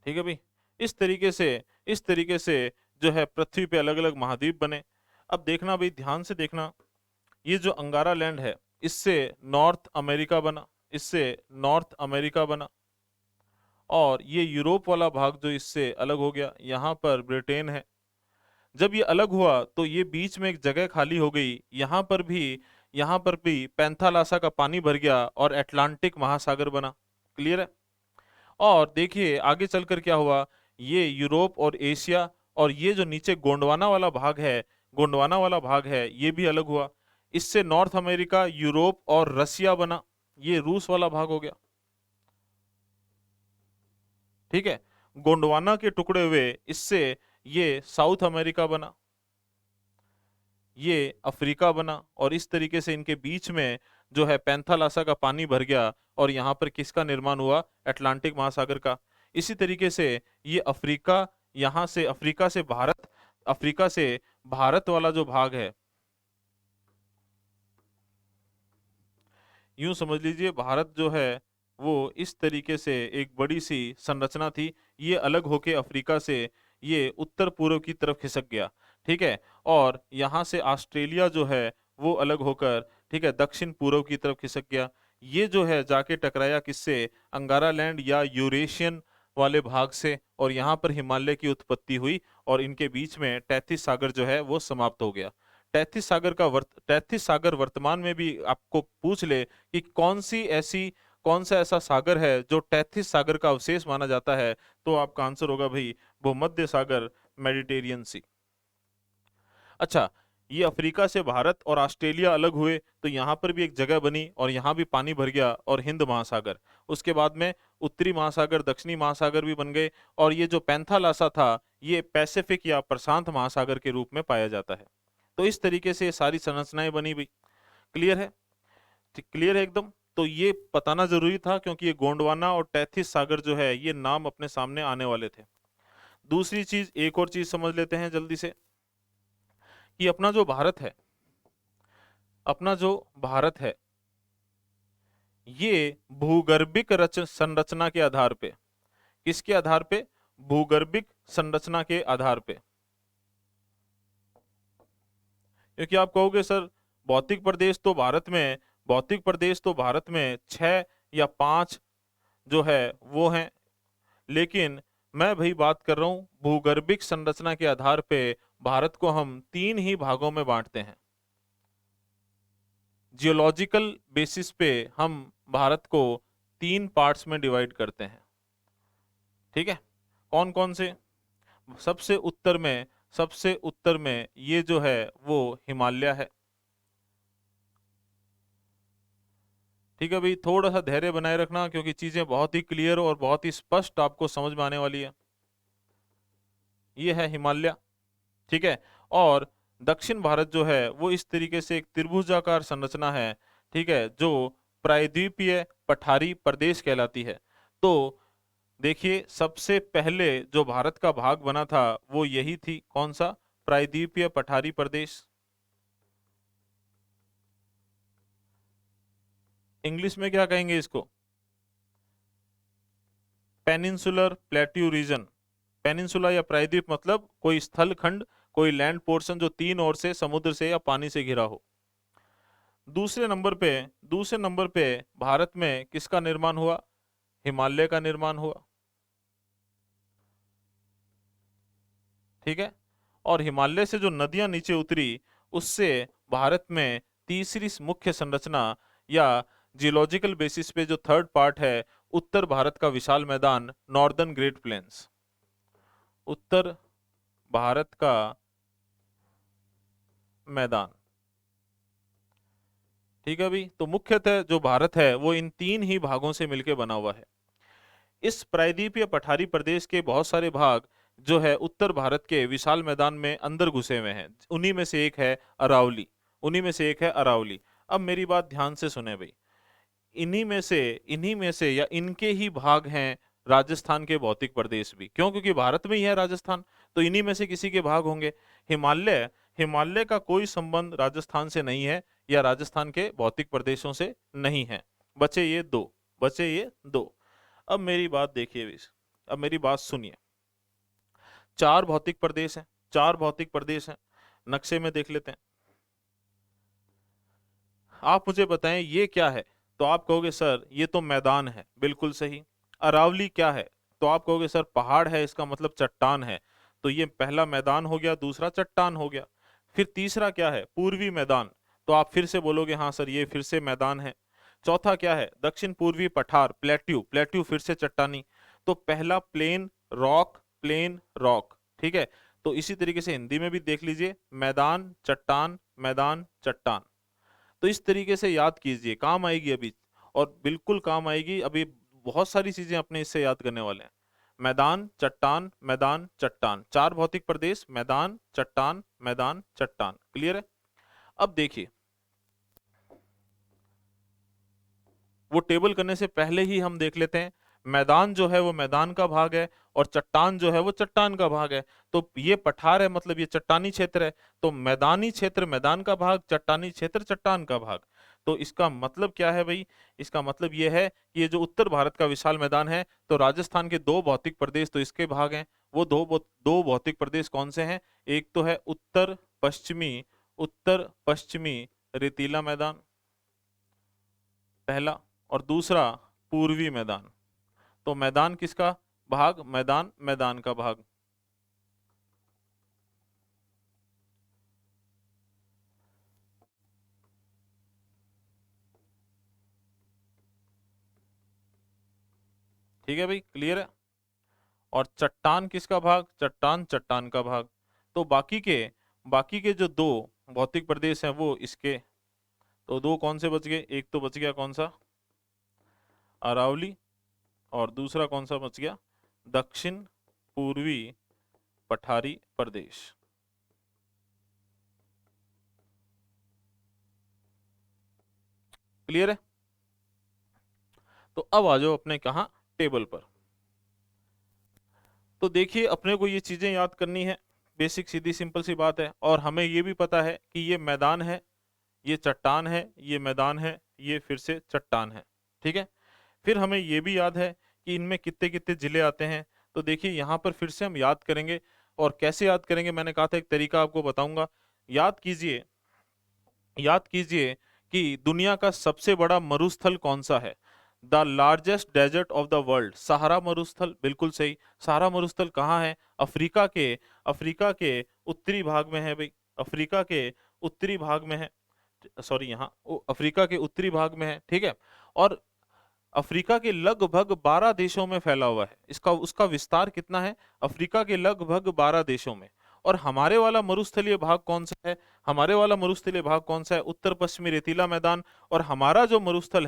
ठीक है भाई। इस तरीके से जो है पृथ्वी पे अलग अलग महाद्वीप बने। अब देखना भाई, ध्यान से देखना, ये जो अंगारा लैंड है, इससे नॉर्थ अमेरिका बना, इससे नॉर्थ अमेरिका बना, और ये यूरोप वाला भाग जो इससे अलग हो गया, यहाँ पर ब्रिटेन है। जब ये अलग हुआ तो ये बीच में एक जगह खाली हो गई, यहाँ पर भी पैंथालासा का पानी भर गया और अटलांटिक महासागर बना। क्लियर है? और देखिए आगे चलकर क्या हुआ, ये यूरोप और एशिया और ये जो नीचे गोंडवाना वाला भाग है ये भी अलग हुआ। इससे नॉर्थ अमेरिका, यूरोप और रसिया बना, ये रूस वाला भाग हो गया। ठीक है, गोंडवाना के टुकड़े हुए, इससे ये साउथ अमेरिका बना, ये अफ्रीका बना, और इस तरीके से इनके बीच में जो है पैंथालासा का पानी भर गया और यहाँ पर किसका निर्माण हुआ, अटलांटिक महासागर का। इसी तरीके से ये अफ्रीका, यहाँ से अफ्रीका से भारत वाला जो भाग है, यूं समझ लीजिए भारत जो है वो इस तरीके से एक बड़ी सी संरचना थी, ये अलग होके अफ्रीका से ये उत्तर पूर्व की तरफ खिसक गया। ठीक है, और यहाँ से ऑस्ट्रेलिया जो है वो अलग होकर, ठीक है, दक्षिण पूर्व की तरफ खिसक गया। ये जो है जाके टकराया किससे, अंगारा लैंड या यूरेशियन वाले भाग से, और यहाँ पर हिमालय की उत्पत्ति हुई और इनके बीच में टैथिस सागर जो है वो समाप्त हो गया। टैथिस सागर वर्तमान में भी आपको पूछ ले कि कौन सा ऐसा सागर है जो टैथिस सागर का अवशेष माना जाता है, तो आपका आंसर होगा भाई भूमध्य सागर, मेडिटेरियन सी। अच्छा, ये अफ्रीका से भारत और ऑस्ट्रेलिया अलग हुए तो यहाँ पर भी एक जगह बनी और यहाँ भी पानी भर गया और हिंद महासागर। उसके बाद में उत्तरी महासागर, दक्षिणी महासागर भी बन गए, और ये जो पैंथालासा था ये पैसिफिक या प्रशांत महासागर के रूप में पाया जाता है। तो इस तरीके से ये सारी संरचनाएं बनी हुई। क्लियर है? क्लियर है एकदम। तो ये बताना जरूरी था क्योंकि ये गोंडवाना और टैथिस सागर जो है ये नाम अपने सामने आने वाले थे। दूसरी चीज, एक और चीज समझ लेते हैं जल्दी से, कि अपना जो भारत है ये भूगर्भिक संरचना के आधार पे, किसके आधार पे, भूगर्भिक संरचना के आधार पे। क्योंकि आप कहोगे सर भौतिक प्रदेश तो भारत में 6 या 5 जो है वो हैं, लेकिन मैं भाई बात कर रहा हूं भूगर्भिक संरचना के आधार पे भारत को हम 3 ही भागों में बांटते हैं। जियोलॉजिकल बेसिस पे हम भारत को 3 पार्ट्स में डिवाइड करते हैं। ठीक है, कौन कौन से? सबसे उत्तर में ये जो है वो हिमालय है। ठीक है भाई, थोड़ा सा धैर्य बनाए रखना क्योंकि चीजें बहुत ही क्लियर और बहुत ही स्पष्ट आपको समझ में आने वाली है। ये है हिमालय। ठीक है, और दक्षिण भारत जो है वो इस तरीके से एक त्रिभुजाकार संरचना है, ठीक है, जो प्रायद्वीपीय पठारी प्रदेश कहलाती है। तो देखिए सबसे पहले जो भारत का भाग बना था वो यही थी, कौन सा, प्रायद्वीपीय पठारी प्रदेश। इंग्लिश में क्या कहेंगे इसको, पेनिनसुलर प्लेट्यू रीजन। पेनिनसुला या प्रायद्वीप मतलब कोई स्थल खंड, कोई लैंड पोर्शन जो 3 ओर से समुद्र से या पानी से घिरा हो। दूसरे नंबर पे भारत में किसका निर्माण हुआ, हिमालय का निर्माण हुआ। ठीक है, और हिमालय से जो नदियां नीचे उतरी उससे भारत में तीसरी मुख्य संरचना या जियोलॉजिकल बेसिस पे जो थर्ड पार्ट है, उत्तर भारत का विशाल मैदान, नॉर्दर्न ग्रेट प्लेन्स। उत्तर भारत का मैदान। ठीक है भाई, तो मुख्यतः जो भारत है वो इन 3 ही भागों से मिलकर बना हुआ है। इस प्रायद्वीपीय पठारी प्रदेश के बहुत सारे भाग जो है उत्तर भारत के विशाल मैदान में अंदर घुसे हुए हैं। उन्हीं में से एक है अरावली। अब मेरी बात ध्यान से सुने भाई, इन्हीं में से या इनके ही भाग हैं राजस्थान के भौतिक प्रदेश भी। क्यों? क्योंकि भारत में ही है राजस्थान, तो इन्हीं में से किसी के भाग होंगे। हिमालय का कोई संबंध राजस्थान से नहीं है या राजस्थान के भौतिक प्रदेशों से नहीं है। बचे ये दो। अब मेरी बात देखिए, अब मेरी बात सुनिए, 4 भौतिक प्रदेश हैं, 4 भौतिक प्रदेश हैं, नक्शे में देख लेते हैं। आप मुझे बताएं ये क्या है, तो आप कहोगे सर ये तो मैदान है, बिल्कुल सही। अरावली क्या है, तो आप कहोगे सर पहाड़ है, इसका मतलब चट्टान है, तो ये पहला मैदान हो गया, दूसरा चट्टान हो गया। फिर तीसरा क्या है, पूर्वी मैदान, तो आप फिर से बोलोगे हाँ सर ये फिर से मैदान है। चौथा क्या है, दक्षिण पूर्वी पठार, प्लेट्यू, प्लेट्यू फिर से चट्टानी। तो पहला प्लेन रॉक, प्लेन रॉक, ठीक है। तो इसी तरीके से हिंदी में भी देख लीजिए, मैदान चट्टान, मैदान चट्टान। तो इस तरीके से याद कीजिए, काम आएगी अभी, और बिल्कुल काम आएगी अभी। बहुत सारी चीजें अपने इससे याद करने वाले हैं। मैदान चट्टान, मैदान चट्टान, 4 भौतिक प्रदेश, मैदान चट्टान, मैदान चट्टान। क्लियर है? अब देखिए, वो टेबल करने से पहले ही हम देख लेते हैं, मैदान जो है वो मैदान का भाग है, और चट्टान जो है वो चट्टान का भाग है। तो ये पठार है, मतलब ये चट्टानी क्षेत्र है। तो मैदानी क्षेत्र मैदान का भाग, चट्टानी क्षेत्र चट्टान का भाग। तो इसका मतलब क्या है भाई, इसका मतलब ये है कि ये जो उत्तर भारत का विशाल मैदान है, तो राजस्थान के 2 भौतिक प्रदेश तो इसके भाग हैं। वो दो भौतिक प्रदेश कौन से हैं? एक तो है उत्तर पश्चिमी रेतीला मैदान, पहला, और दूसरा पूर्वी मैदान। तो मैदान किसका भाग? मैदान मैदान का भाग। ठीक है भाई, क्लियर है? और चट्टान किसका भाग? चट्टान चट्टान का भाग। तो बाकी के जो 2 भौतिक प्रदेश हैं वो इसके, तो 2 कौन से बच गए? एक तो बच गया कौन सा? अरावली, और दूसरा कौन सा बच गया? दक्षिण पूर्वी पठारी प्रदेश। क्लियर है? तो अब आ जाओ अपने कहा, टेबल पर। तो देखिए, अपने को ये चीजें याद करनी है, बेसिक सीधी सिंपल सी बात है। और हमें ये भी पता है कि ये मैदान है, ये चट्टान है, ये मैदान है, ये फिर से चट्टान है। ठीक है। फिर हमें ये भी याद है कि इनमें कितने कितने जिले आते हैं। तो देखिए यहाँ पर फिर से हम याद करेंगे, और कैसे याद करेंगे मैंने कहा था एक तरीका आपको बताऊंगा। याद कीजिए, याद कीजिए कि दुनिया का सबसे बड़ा मरुस्थल कौन सा है? The largest desert of the world, Sahara मरुस्थल, बिल्कुल सही। सहारा मरुस्थल कहाँ है? अफ्रीका के उत्तरी भाग में है भाई, अफ्रीका के उत्तरी भाग में है। सॉरी, यहाँ अफ्रीका के उत्तरी भाग में है, ठीक है। और अफ्रीका के लगभग 12 देशों में फैला हुआ है। इसका उसका विस्तार कितना है? अफ्रीका के लगभग 12 देशों में। और हमारे वाला मरुस्थलीय भाग कौन सा है? हमारे वाला मरुस्थलीय भाग कौन सा है? उत्तर पश्चिमी रेतीला मैदान। और हमारा जो मरुस्थल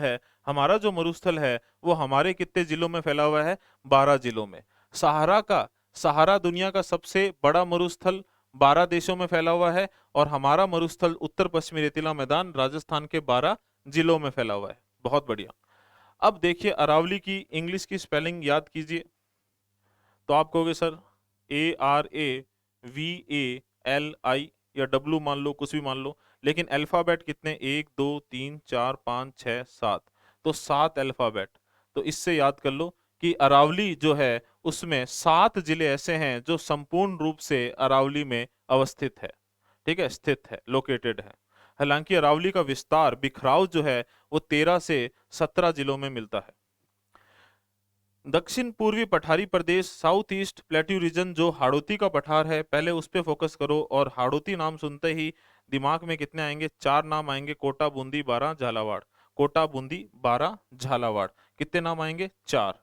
है वो हमारे कितने जिलों में फैला हुआ है? 12 जिलों में। सहारा दुनिया का सबसे बड़ा मरुस्थल, 12 देशों में फैला हुआ है। और हमारा मरुस्थल उत्तर पश्चिमी रेतीला मैदान राजस्थान के 12 जिलों में फैला हुआ है। बहुत बढ़िया। अब देखिए, अरावली की इंग्लिश की स्पेलिंग याद कीजिए। तो आप कहोगे सर ARAVALI, या डब्लू मान लो, कुछ भी मान लो। लेकिन अल्फाबेट कितने? 1 2 3 4 5 6 7, तो 7 अल्फाबेट। तो इससे याद कर लो कि अरावली जो है उसमें 7 जिले ऐसे हैं जो संपूर्ण रूप से अरावली में अवस्थित है, ठीक है, स्थित है, लोकेटेड है। हालांकि अरावली का विस्तार, बिखराव जो है वो 13 से 17 जिलों में मिलता है। दक्षिण पूर्वी पठारी प्रदेश, साउथ ईस्ट प्लेट्यू रीजन, जो हाड़ौती का पठार है, पहले उस पे फोकस करो। और हाड़ौती नाम सुनते ही दिमाग में कितने आएंगे? 4 नाम आएंगे, कोटा, बूंदी, बारां, झालावाड़। कोटा, बूंदी, बारां, झालावाड़, कितने नाम आएंगे? 4।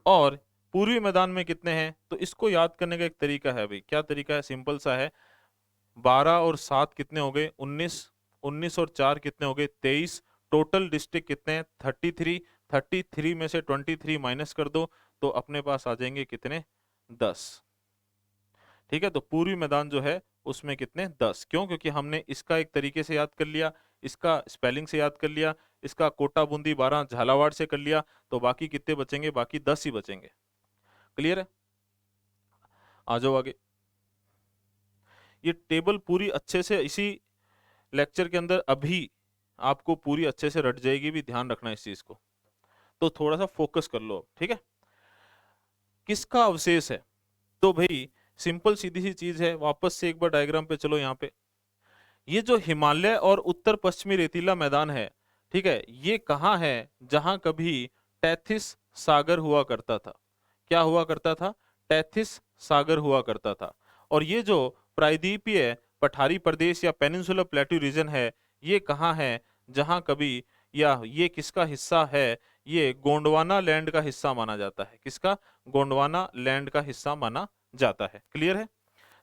और पूर्वी मैदान में कितने हैं? तो इसको याद करने का एक तरीका है भाई। क्या तरीका है? सिंपल सा है। 12 और 7 कितने हो गए? 19। 19 और 4 कितने हो गए? 23। टोटल डिस्ट्रिक्ट कितने हैं? 33। 33 में से 23 माइनस कर दो, तो अपने पास आ जाएंगे कितने? 10। ठीक है। तो पूर्वी मैदान जो है उसमें कितने? 10। क्यों? क्योंकि हमने इसका एक तरीके से याद कर लिया, इसका स्पेलिंग से याद कर लिया, इसका कोटा, बूंदी, बारां, झालावाड़ से कर लिया। तो बाकी कितने बचेंगे? बाकी 10 ही बचेंगे। क्लियर है? आ जाओ आगे। ये टेबल पूरी अच्छे से इसी लेक्चर के अंदर अभी आपको पूरी अच्छे से रट जाएगी भी, ध्यान रखना इस चीज को। तो थोड़ा सा फोकस कर लो, ठीक है। किसका अवशेष है? तो भाई सिंपल सीधी सी चीज है, वापस से एक बार डायग्राम पे चलो। यहाँ पे ये जो हिमालय और उत्तर पश्चिमी रेतीला मैदान है, ठीक है, ये कहाँ है? जहां कभी टैथिस सागर हुआ करता था। क्या हुआ करता था? टैथिस सागर हुआ करता था। और ये जो प्रायद्वीपीय पठारी प्रदेश या पेनिनसुलर प्लेट्यू रीजन है, ये कहाँ है? जहां कभी, या ये किसका हिस्सा है? ये गोंडवाना लैंड का हिस्सा माना जाता है। किसका? गोंडवाना लैंड का हिस्सा माना जाता है। क्लियर है?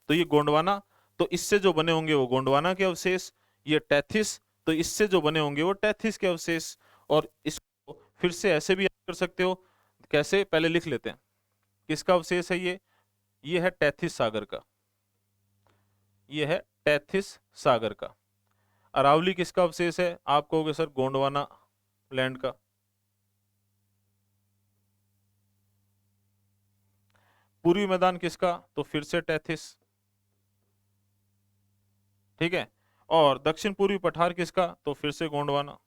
तो ये गोंडवाना, तो इससे जो बने होंगे वो गोंडवाना के अवशेष। ये टैथिस, तो इससे जो बने होंगे वो टैथिस के अवशेष। और इसको फिर से ऐसे भी याद कर सकते हो। कैसे? पहले लिख लेते हैं। किसका अवशेष है ये है टैथिस सागर का। ये है टैथिस सागर का। अरावली किसका अवशेष है? आप कहोगे सर गोंडवाना लैंड का। पूर्वी मैदान किसका? तो फिर से टैथिस, ठीक है। और दक्षिण पूर्वी पठार किसका? तो फिर से गोंडवाना।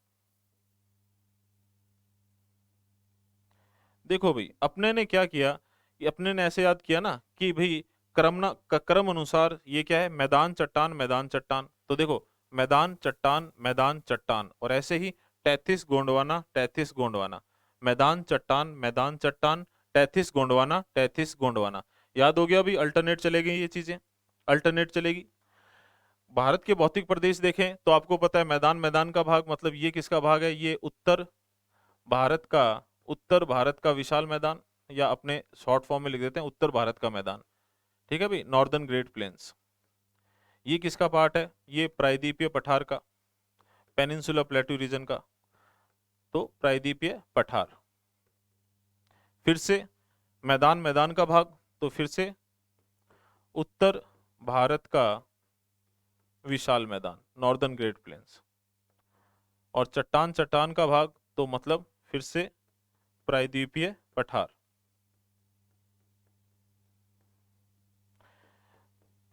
देखो भाई, अपने ने क्या किया कि अपने ने ऐसे याद किया ना कि भाई क्रम अनुसार ये क्या है? मैदान चट्टान मैदान चट्टान। तो देखो, मैदान चट्टान मैदान चट्टान, और ऐसे ही टैथिस गोंडवाना टैथिस गोंडवाना, मैदान चट्टान मैदान चट्टान, टैथिस गोंडवाना टैथिस गोंडवाना। याद हो गया भाई? अल्टरनेट चलेगी ये चीजें, अल्टरनेट चलेगी। भारत के भौतिक प्रदेश देखें तो आपको पता है मैदान मैदान का भाग, मतलब ये किसका भाग है? ये भारत का उत्तर भारत का विशाल मैदान, या अपने शॉर्ट फॉर्म में लिख देते हैं उत्तर भारत का मैदान, ठीक है भाई, नॉर्दर्न ग्रेट प्लेन्स। ये किसका पार्ट है? ये प्रायद्वीपीय पठार का, पेनिनसुला प्लेट्यू रीजन का। तो प्रायद्वीपीय पठार। फिर से मैदान मैदान का भाग, तो फिर से उत्तर भारत का विशाल मैदान, नॉर्दर्न ग्रेट प्लेन्स। और चट्टान चट्टान का भाग, तो मतलब फिर से प्रायद्वीपीय पठार।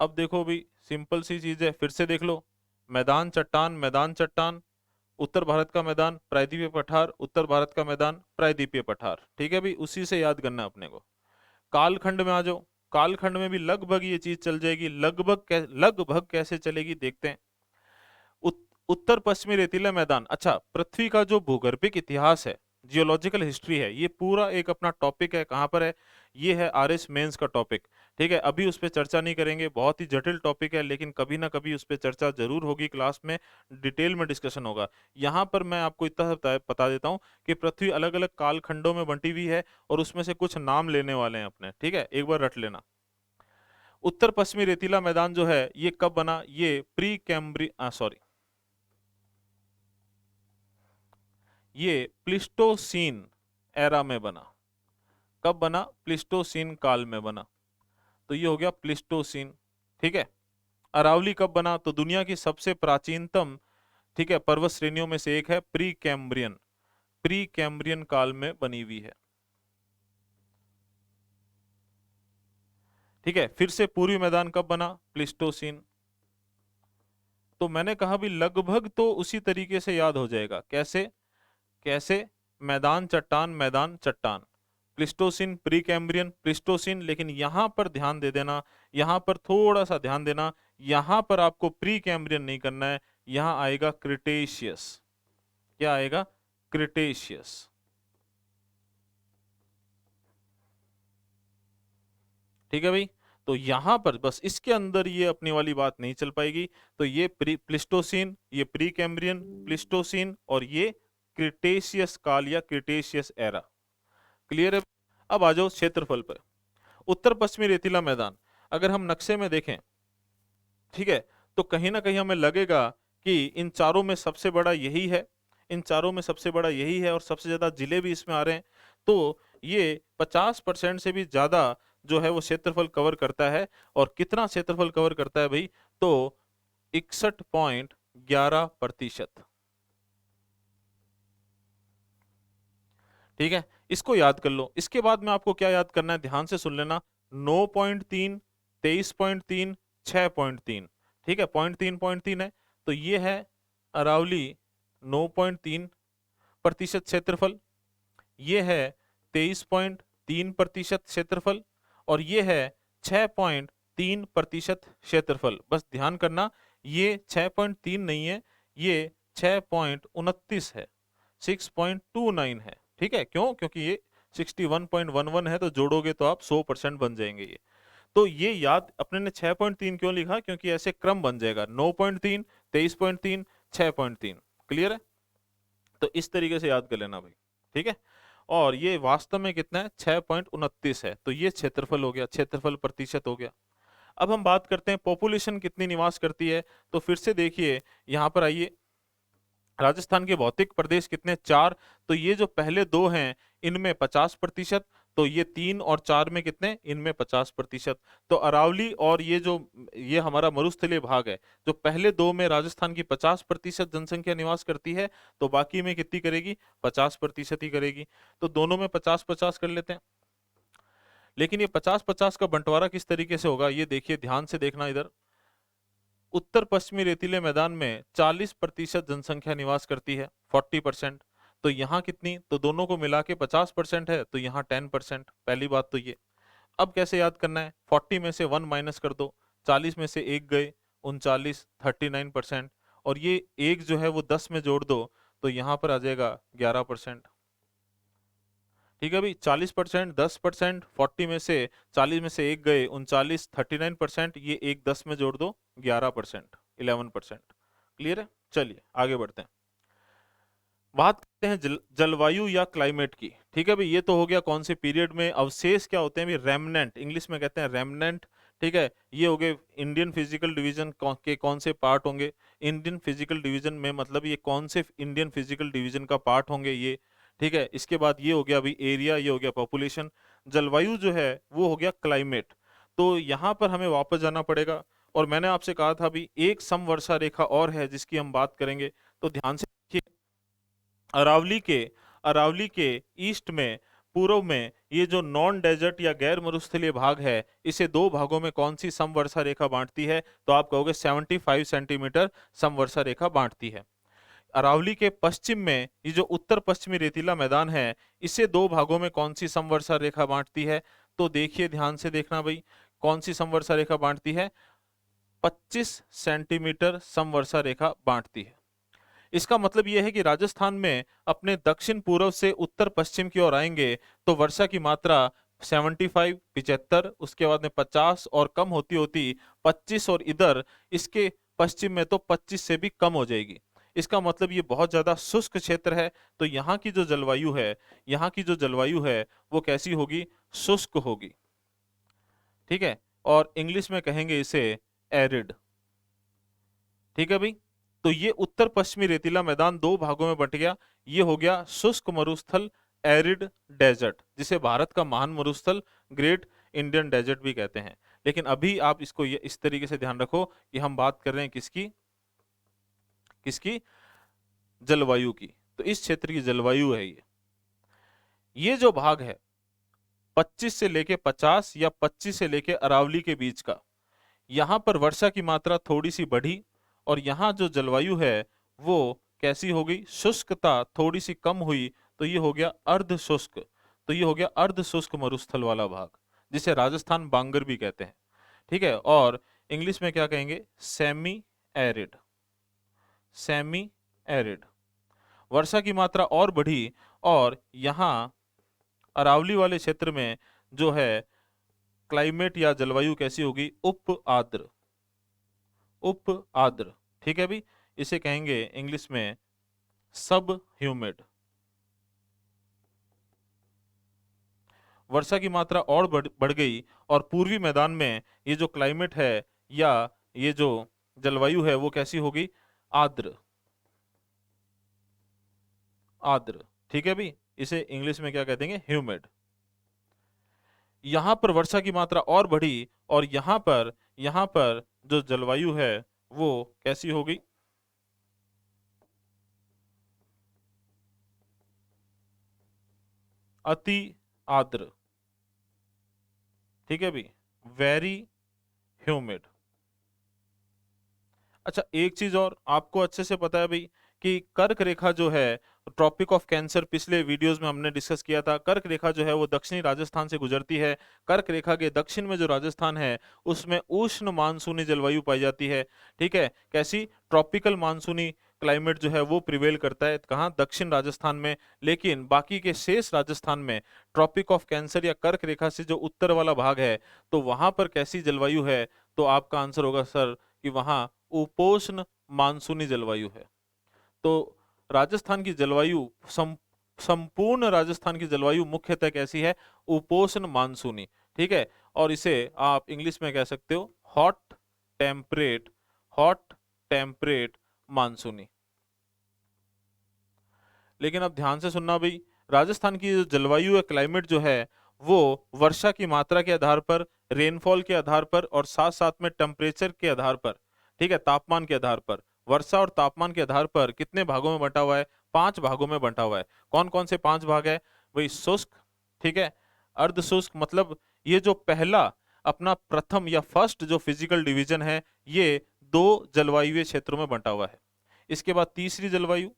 अब देखो भी, सिंपल सी चीज है, फिर से देख लो। मैदान चट्टान, उत्तर भारत का मैदान प्रायद्वीपीय पठार, उत्तर भारत का मैदान प्रायद्वीपीय पठार, ठीक है भी, उसी से याद करना है अपने को। कालखंड में आ जाओ। कालखंड में भी लगभग ये चीज चल जाएगी। लगभग कैसे चलेगी देखते हैं। उत्तर पश्चिमी रेतीला मैदान। अच्छा, पृथ्वी का जो भूगर्भिक इतिहास है, जियोलॉजिकल हिस्ट्री है, ये पूरा एक अपना टॉपिक है। कहाँ पर है? ये है आरएस मेंस का टॉपिक, ठीक है। अभी उस पर चर्चा नहीं करेंगे, बहुत ही जटिल टॉपिक है, लेकिन कभी ना कभी उस पर चर्चा जरूर होगी, क्लास में डिटेल में डिस्कशन होगा। यहाँ पर मैं आपको इतना बता देता हूँ कि पृथ्वी अलग अलग कालखंडों में बंटी हुई है, और उसमें से कुछ नाम लेने वाले हैं अपने, ठीक है, एक बार रट लेना। उत्तर पश्चिमी रेतीला मैदान जो है, ये कब बना? ये प्री कैम्ब्री सॉरी, ये प्लिस्टोसीन एरा में बना। कब बना? प्लिस्टोसीन काल में बना। तो ये हो गया प्लिस्टोसीन, ठीक है। अरावली कब बना? तो दुनिया की सबसे प्राचीनतम, ठीक है, पर्वत श्रेणियों में से एक है, प्री कैम्ब्रियन काल में बनी हुई है, ठीक है। फिर से पूर्वी मैदान कब बना? प्लिस्टोसीन। तो मैंने कहा भी लगभग तो उसी तरीके से याद हो जाएगा। कैसे? कैसे? मैदान चट्टान मैदान चट्टान, प्लिस्टोसिन प्री कैम्ब्रियन प्लिस्टोसिन। लेकिन यहां पर ध्यान दे देना, यहां पर थोड़ा सा ध्यान देना, यहां पर आपको प्री कैम्ब्रियन नहीं करना है, यहां आएगा क्रिटेशियस। क्या आएगा? क्रिटेशियस, ठीक है भाई। तो यहां पर बस इसके अंदर ये अपनी वाली बात नहीं चल पाएगी। तो ये प्लिस्टोसिन, ये प्री कैम्ब्रियन, प्लिस्टोसिन, और ये क्रिटेशियस काल या क्रिटेशियस एरा। क्लियर है? अब आ जाओ क्षेत्रफल पर। उत्तर पश्चिमी रेतीला मैदान अगर हम नक्शे में देखें, ठीक है, तो कहीं ना कहीं हमें लगेगा कि इन चारों में सबसे बड़ा यही है, इन चारों में सबसे बड़ा यही है, और सबसे ज्यादा जिले भी इसमें आ रहे हैं। तो ये 50% से भी ज्यादा जो है वो क्षेत्रफल कवर करता है। और कितना क्षेत्रफल कवर करता है भाई? तो 61.11%, ठीक है। इसको याद कर लो। इसके बाद में आपको क्या याद करना है, ध्यान से सुन लेना। 9.3, 23.3, 6.3, ठीक है, 0.3 है। तो ये है अरावली, 9.3% क्षेत्रफल। ये है 23.3% क्षेत्रफल और ये है 6.3% क्षेत्रफल। बस ध्यान करना, ये 6.3 नहीं है, ये 6.29 है, 6.29 है। ठीक है, क्यों? क्योंकि ये 61.11 है, तो जोड़ोगे तो आप 100% बन जाएंगे ये। तो ये याद, अपने ने 6.3 क्यों लिखा? क्योंकि ऐसे क्रम बन जाएगा, 9.3, 23.3, 6.3। क्लियर है? तो इस तरीके से याद कर लेना भाई। ठीक है, और ये वास्तव में कितना है? 6.29 है। तो ये क्षेत्रफल हो गया, क्षेत्रफल प्रतिशत हो गया। अब हम बात करते हैं पॉपुलेशन कितनी निवास करती है। तो फिर से देखिए, यहाँ पर आइए, राजस्थान के भौतिक प्रदेश कितने? 4। तो ये जो पहले दो हैं इनमें 50%, तो ये 3 और 4 में कितने? इनमें 50%। तो अरावली और ये हमारा मरुस्थलीय भाग है, जो पहले दो में राजस्थान की 50% जनसंख्या निवास करती है, तो बाकी में कितनी करेगी? 50% ही करेगी। तो दोनों में 50-50 कर लेते हैं। लेकिन ये 50-50 का बंटवारा किस तरीके से होगा, ये देखिए, ध्यान से देखना इधर। उत्तर पश्चिमी रेतीले मैदान में 40% जनसंख्या निवास करती है, 40%। तो यहाँ कितनी? तो दोनों को मिला के 50% है, तो यहाँ 10%। पहली बात तो ये। अब कैसे याद करना है? 40 में से 1 माइनस कर दो, 40 में से 1 गए, 39, 39%। और ये एक जो है वो 10 में जोड़ दो, तो यहाँ पर आ जाएगा 11%। ठीक है भाई, 40%, 10%, 40 में से 40 में से एक गए, 39, 39%, ये एक 10 में जोड़ दो, 11%, 11%। क्लियर है? चलिए आगे बढ़ते हैं। बात करते हैं जलवायु या क्लाइमेट की। ठीक है भाई, ये तो हो गया कौन से पीरियड में। अवशेष क्या होते हैं भाई? रेमनेंट, इंग्लिश में कहते हैं रेमनेंट। ठीक है, ये हो गए इंडियन फिजिकल डिवीजन के कौन से पार्ट होंगे? इंडियन फिजिकल डिवीजन में मतलब ये कौन से इंडियन फिजिकल डिवीजन का पार्ट होंगे ये। ठीक है, इसके बाद ये हो गया अभी एरिया, ये हो गया पॉपुलेशन। जलवायु जो है वो हो गया क्लाइमेट। तो यहाँ पर हमें वापस जाना पड़ेगा, और मैंने आपसे कहा था अभी एक समवर्षा रेखा और है जिसकी हम बात करेंगे। तो ध्यान से देखिए, अरावली के अरावली के ईस्ट में, पूर्व में, ये जो नॉन डेजर्ट या गैर मरुस्थलीय भाग है, इसे दो भागों में कौन सी समवर्षा रेखा बांटती है? तो आप कहोगे 75 सेंटीमीटर समवर्षा रेखा बांटती है। अरावली के पश्चिम में ये जो उत्तर पश्चिमी रेतीला मैदान है, इसे दो भागों में कौन सी समवर्षा रेखा बांटती है? तो देखिए, ध्यान से देखना भाई, कौन सी समवर्षा रेखा बांटती है? 25 सेंटीमीटर समवर्षा रेखा बांटती है। इसका मतलब यह है कि राजस्थान में अपने दक्षिण पूर्व से उत्तर पश्चिम की ओर आएंगे तो वर्षा की मात्रा 75, 75, उसके बाद में 50 और कम होती होती 25, और इधर इसके पश्चिम में तो 25 से भी कम हो जाएगी। इसका मतलब ये बहुत ज्यादा शुष्क क्षेत्र है। तो यहाँ की जो जलवायु है, यहाँ की जो जलवायु है वो कैसी होगी? शुष्क होगी। ठीक है, और इंग्लिश में कहेंगे इसे एरिड। ठीक है भाई, तो ये उत्तर पश्चिमी रेतीला मैदान दो भागों में बट गया। ये हो गया शुष्क मरुस्थल, एरिड डेजर्ट, जिसे भारत का महान मरुस्थल, ग्रेट इंडियन डेजर्ट भी कहते हैं। लेकिन अभी आप इसको ये इस तरीके से ध्यान रखो कि हम बात कर रहे हैं किसकी? किसकी? जलवायु की। तो इस क्षेत्र की जलवायु है ये जो भाग है 25 से लेके 50 या 25 से लेके अरावली के बीच का, यहाँ पर वर्षा की मात्रा थोड़ी सी बढ़ी, और यहाँ जो जलवायु है वो कैसी हो गई? शुष्कता थोड़ी सी कम हुई, तो ये हो गया अर्ध शुष्क। तो ये हो गया अर्ध शुष्क मरुस्थल वाला भाग, जिसे राजस्थान बांगर भी कहते हैं। ठीक है, और इंग्लिश में क्या कहेंगे? Semi arid. Semi arid. वर्षा की मात्रा और बढ़ी, और यहाँ अरावली वाले क्षेत्र में जो है क्लाइमेट या जलवायु कैसी होगी? उप आर्द्र। उप आर्द्र। ठीक है भी, इसे कहेंगे इंग्लिश में सब ह्यूमिड। वर्षा की मात्रा और बढ़ गई, और पूर्वी मैदान में ये जो क्लाइमेट है या ये जो जलवायु है वो कैसी होगी? आर्द्र। आर्द्र। ठीक है भी, इसे इंग्लिश में क्या कह देंगे? ह्यूमिड। यहां पर वर्षा की मात्रा और बढ़ी, और यहां पर जो जलवायु है वो कैसी होगी? अति आर्द्र। ठीक है भी, वेरी ह्यूमिड। अच्छा, एक चीज और आपको अच्छे से पता है भाई, कि कर्क रेखा जो है, ट्रॉपिक ऑफ कैंसर, पिछले वीडियोस में हमने डिस्कस किया था, कर्क रेखा जो है वो दक्षिणी राजस्थान से गुजरती है। कर्क रेखा के दक्षिण में जो राजस्थान है उसमें उष्ण मानसूनी जलवायु पाई जाती है। ठीक है, कैसी? ट्रॉपिकल मानसूनी क्लाइमेट जो है वो प्रिवेल करता है कहाँ? दक्षिण राजस्थान में। लेकिन बाकी के शेष राजस्थान में ट्रॉपिक ऑफ कैंसर या कर्क रेखा से जो उत्तर वाला भाग है, तो वहां पर कैसी जलवायु है? तो आपका आंसर होगा सर कि वहां उपोष्ण मानसूनी जलवायु है। तो राजस्थान की जलवायु संपूर्ण राजस्थान की जलवायु मुख्यतः कैसी है? उपोष्ण मानसूनी। ठीक है, और इसे आप इंग्लिश में कह सकते हो हॉट टेम्परेट मानसूनी। लेकिन अब ध्यान से सुनना भाई, राजस्थान की जो जलवायु है, क्लाइमेट जो है, वो वर्षा की मात्रा के आधार पर, रेनफॉल के आधार पर और साथ साथ में टेम्परेचर के आधार पर, ठीक है, तापमान के आधार पर, वर्षा और तापमान के आधार पर कितने भागों में बंटा हुआ है? 5 भागों में बंटा हुआ है। कौन कौन से 5 भाग है? वही शुष्क, ठीक है, अर्ध शुष्क, मतलब ये जो पहला अपना प्रथम या फर्स्ट जो फिजिकल डिवीजन है, ये 2 जलवायु क्षेत्रों में बंटा हुआ है। इसके बाद तीसरी जलवायु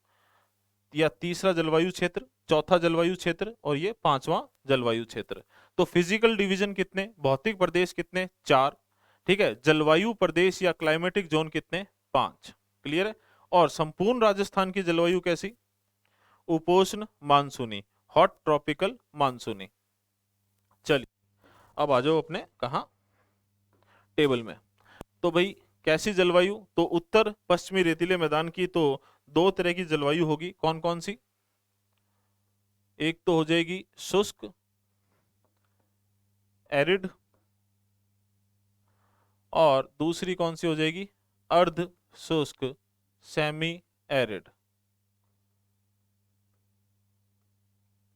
या तीसरा जलवायु क्षेत्र, चौथा जलवायु क्षेत्र और ये 5वां जलवायु क्षेत्र। तो फिजिकल डिवीजन कितने? भौतिक प्रदेश कितने? 4। ठीक है, जलवायु प्रदेश या क्लाइमेटिक जोन कितने? 5। क्लियर है? और संपूर्ण राजस्थान की जलवायु कैसी? उपोष्ण मानसूनी, हॉट ट्रॉपिकल मानसूनी। चलिए अब आ जाओ अपने कहा टेबल में। तो भाई कैसी जलवायु? तो उत्तर पश्चिमी रेतीले मैदान की तो 2 तरह की जलवायु होगी। कौन कौन सी? एक तो हो जाएगी शुष्क, एरिड, और दूसरी कौन सी हो जाएगी? अर्ध शुष्क, सेमी एरिड।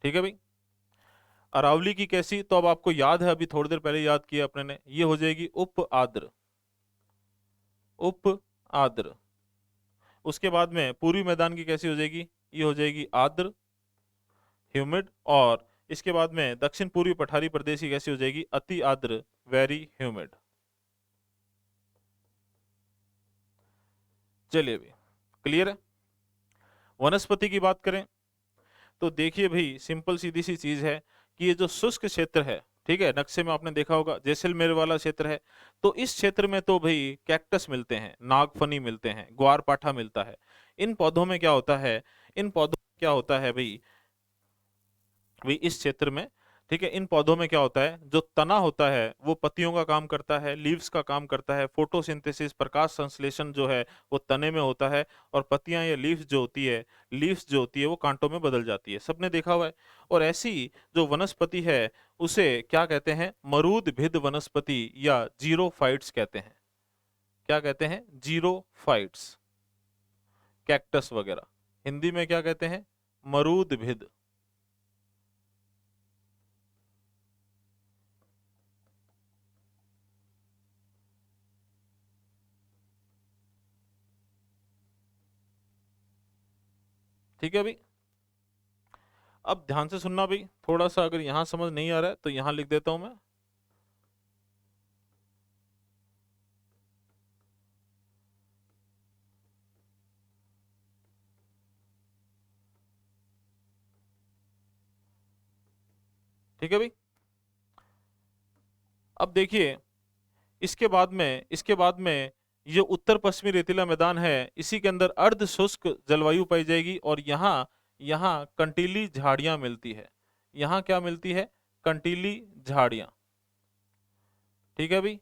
ठीक है भाई। अरावली की कैसी? तो अब आपको याद है, अभी थोड़ी देर पहले याद किया अपने ने, ये हो जाएगी उप आर्द्र, उप आर्द्र। उसके बाद में पूर्वी मैदान की कैसी हो जाएगी? ये हो जाएगी आर्द्र, ह्यूमिड। और इसके बाद में दक्षिण पूर्वी पठारी प्रदेश की कैसी हो जाएगी? अति आर्द्र, वेरी ह्यूमिड। चलिए भाई, क्लियर है? वनस्पति की बात करें तो देखिए भाई, सिंपल सीधी सी चीज है कि ये जो शुष्क क्षेत्र है, ठीक है, नक्शे में आपने देखा होगा जैसलमेर वाला क्षेत्र है, तो इस क्षेत्र में तो भाई कैक्टस मिलते हैं, नागफनी मिलते हैं, ग्वारपाठा मिलता है। इन पौधों में क्या होता है? इन पौधों में क्या होता है भाई इस क्षेत्र में, ठीक है, इन पौधों में क्या होता है? जो तना होता है वो पत्तियों का काम करता है, लीव्स का काम करता है, फोटोसिंथेसिस, प्रकाश संश्लेषण जो है वो तने में होता है, और पत्तियां या लीव्स जो होती है वो कांटों में बदल जाती है। सबने देखा हुआ है। और ऐसी जो वनस्पति है उसे क्या कहते हैं? मरूदभिद वनस्पति या जीरोफाइट्स कहते हैं। क्या कहते हैं? जीरोफाइट्स, कैक्टस वगैरह। हिंदी में क्या कहते हैं? मरूदभिद। ठीक है भाई। अब ध्यान से सुनना भाई, थोड़ा सा अगर यहां समझ नहीं आ रहा है तो यहां लिख देता हूं मैं। ठीक है भाई। अब देखिए, इसके बाद में ये उत्तर पश्चिमी रेतीला मैदान है, इसी के अंदर अर्ध शुष्क जलवायु पाई जाएगी, और यहाँ यहाँ कंटीली झाड़ियां मिलती है। यहाँ क्या मिलती है? कंटीली झाड़ियां। ठीक है भाई।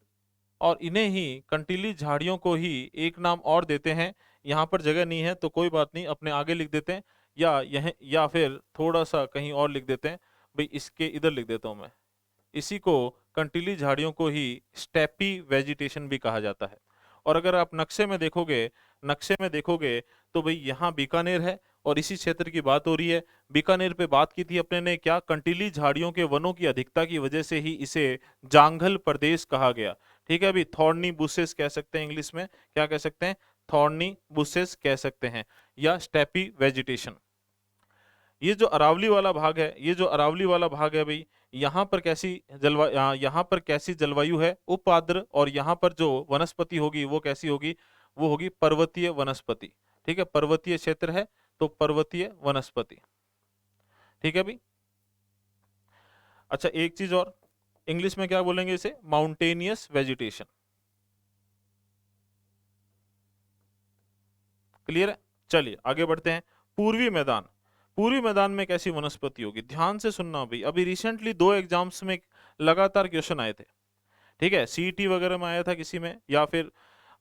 और इन्हें ही, कंटीली झाड़ियों को ही एक नाम और देते हैं, यहाँ पर जगह नहीं है तो कोई बात नहीं, अपने आगे लिख देते हैं, या फिर थोड़ा सा कहीं और लिख देते हैं भाई, इसके इधर लिख देता हूं मैं। इसी को, कंटीली झाड़ियों को ही स्टेपी वेजिटेशन भी कहा जाता है। और अगर आप नक्शे में देखोगे तो भाई यहाँ बीकानेर है, और इसी क्षेत्र की बात हो रही है। बीकानेर पे बात की थी अपने ने, क्या? कंटीली झाड़ियों के वनों की अधिकता की वजह से ही इसे जांघल प्रदेश कहा गया। ठीक है अभी, थॉर्नी बुशेस कह सकते हैं इंग्लिश में। क्या कह सकते हैं? थॉर्नी बुशेस कह सकते हैं, या स्टेपी वेजिटेशन। ये जो अरावली वाला भाग है भाई, यहाँ पर कैसी जलवायु है? उप आर्द्र। और यहाँ पर जो वनस्पति होगी वो कैसी होगी? वो होगी पर्वतीय वनस्पति। ठीक है, पर्वतीय क्षेत्र है तो पर्वतीय वनस्पति। ठीक है भाई। अच्छा एक चीज और, इंग्लिश में क्या बोलेंगे इसे? Mountainous vegetation. क्लियर है? चलिए आगे बढ़ते हैं। पूर्वी मैदान, पूर्वी मैदान में कैसी वनस्पति होगी? ध्यान से सुनना भाई, अभी रिसेंटली 2 एग्जाम्स में लगातार क्वेश्चन आए थे। ठीक है, सीईटी वगैरह में आया था किसी में, या फिर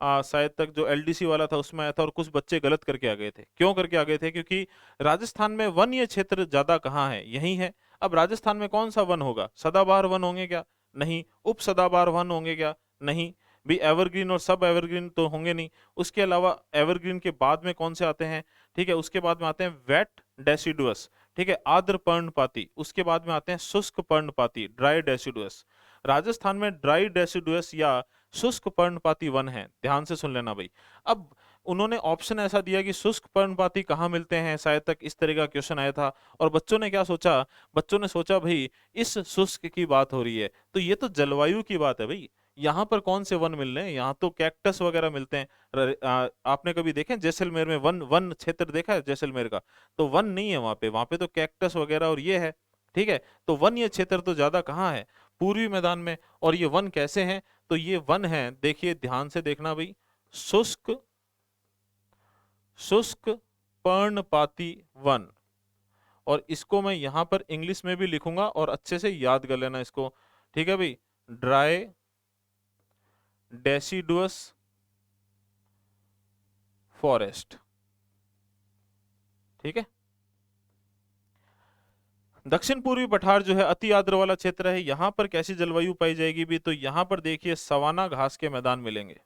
शायद तक जो एलडीसी वाला था उसमें आया था, और कुछ बच्चे गलत करके आ गए थे। क्यों करके आ गए थे? क्योंकि राजस्थान में वन्य क्षेत्र ज्यादा कहाँ है? यही है। अब राजस्थान में कौन सा वन होगा? सदाबहार वन होंगे क्या? नहीं। उप सदाबहार वन होंगे क्या? नहीं। भी एवरग्रीन और सब एवरग्रीन तो होंगे नहीं। उसके अलावा एवरग्रीन के बाद में कौन से आते हैं? ठीक है, उसके बाद में आते हैं वेट डेसिडुअस, ठीक है, आर्द्र पर्णपाती। उसके बाद में आते हैं शुष्क पर्णपाती, ड्राई डेसिडुअस। राजस्थान में ड्राई डेसिडुअस या शुष्क पर्णपाती वन है। ध्यान से सुन लेना भाई। अब उन्होंने ऑप्शन ऐसा दिया कि शुष्क पर्णपाती कहाँ मिलते हैं, शायद तक इस तरह का क्वेश्चन आया था। और बच्चों ने क्या सोचा? बच्चों ने सोचा भाई इस शुष्क की बात हो रही है, तो ये तो जलवायु की बात है भाई। यहाँ पर कौन से वन मिल रहे हैं? यहाँ तो कैक्टस वगैरह मिलते हैं। आपने कभी देखे जैसलमेर में वन वन क्षेत्र देखा है जैसलमेर का? तो वन नहीं है वहां पे तो कैक्टस वगैरह और ये है। ठीक है, तो वन ये क्षेत्र तो ज्यादा कहाँ है? पूर्वी मैदान में। और ये वन कैसे हैं? तो ये वन है, देखिए ध्यान से देखना भाई, शुष्क शुष्क पर्णपाती वन। और इसको मैं यहां पर इंग्लिश में भी लिखूंगा और अच्छे से याद कर लेना इसको। ठीक है भाई, ड्राई डेसिडुअस फॉरेस्ट। ठीक है। दक्षिण पूर्वी पठार जो है अति आर्द्र वाला क्षेत्र है। यहां पर कैसी जलवायु पाई जाएगी भी? तो यहां पर देखिए सवाना घास के मैदान मिलेंगे।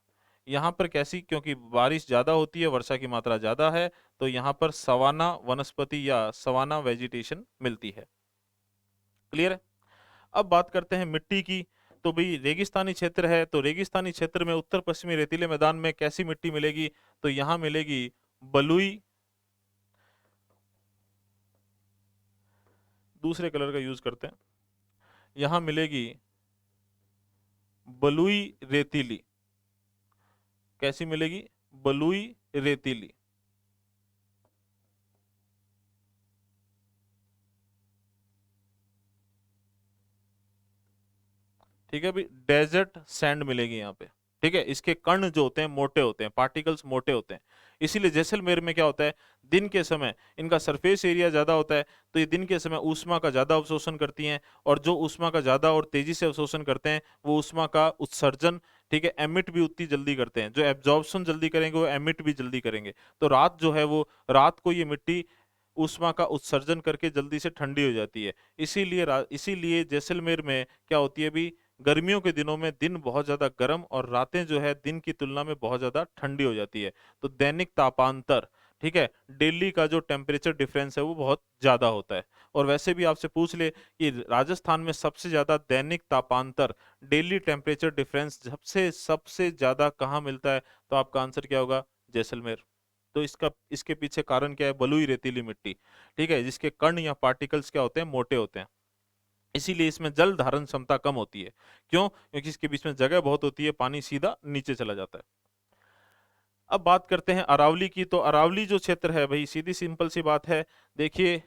यहाँ पर कैसी? क्योंकि बारिश ज्यादा होती है, वर्षा की मात्रा ज्यादा है, तो यहाँ पर सवाना वनस्पति या सवाना वेजिटेशन मिलती है। क्लियर है? अब बात करते हैं मिट्टी की। तो भाई रेगिस्तानी क्षेत्र है, तो रेगिस्तानी क्षेत्र में उत्तर पश्चिमी रेतीले मैदान में कैसी मिट्टी मिलेगी? तो यहाँ मिलेगी बलुई, दूसरे कलर का यूज करते हैं, यहाँ मिलेगी बलुई रेतीली। कैसी मिलेगी? बलुई रेतीली। ठीक है भाई, डेजर्ट सैंड मिलेगी यहाँ पे। ठीक है, इसके कण जो होते हैं मोटे होते हैं, पार्टिकल्स मोटे होते हैं। इसीलिए जैसलमेर में क्या होता है, दिन के समय इनका सरफेस एरिया ज्यादा होता है, तो ये दिन के समय ऊष्मा का ज्यादा अवशोषण करती हैं। और जो ऊष्मा का ज्यादा और तेजी से अवशोषण करते हैं, वो ऊष्मा का उत्सर्जन, ठीक है, एमिट भी उतनी जल्दी करते हैं। जो एब्जॉर्प्शन जल्दी करेंगे वो एमिट भी जल्दी करेंगे। तो रात जो है वो, रात को ये मिट्टी ऊष्मा का उत्सर्जन करके जल्दी से ठंडी हो जाती है। इसीलिए जैसलमेर में क्या होती है भी, गर्मियों के दिनों में दिन बहुत ज्यादा गर्म और रातें जो है दिन की तुलना में बहुत ज्यादा ठंडी हो जाती है। तो दैनिक तापांतर, ठीक है, डेली का जो टेम्परेचर डिफरेंस है वो बहुत ज्यादा होता है। और वैसे भी आपसे पूछ ले कि राजस्थान में सबसे ज्यादा दैनिक तापांतर, डेली टेम्परेचर डिफरेंस सबसे सबसे ज्यादा कहाँ मिलता है? तो आपका आंसर क्या होगा? जैसलमेर। तो इसके पीछे कारण क्या है? बलुई रेतीली मिट्टी। ठीक है, जिसके कण या पार्टिकल्स क्या होते हैं? मोटे होते हैं। इसीलिए इसमें जल धारण क्षमता कम होती है। क्यों? क्योंकि इसके बीच में जगह बहुत होती है, पानी सीधा नीचे चला जाता है। अब बात करते हैं अरावली की। तो अरावली जो क्षेत्र है भाई, सीधी सिंपल सी बात है, देखिए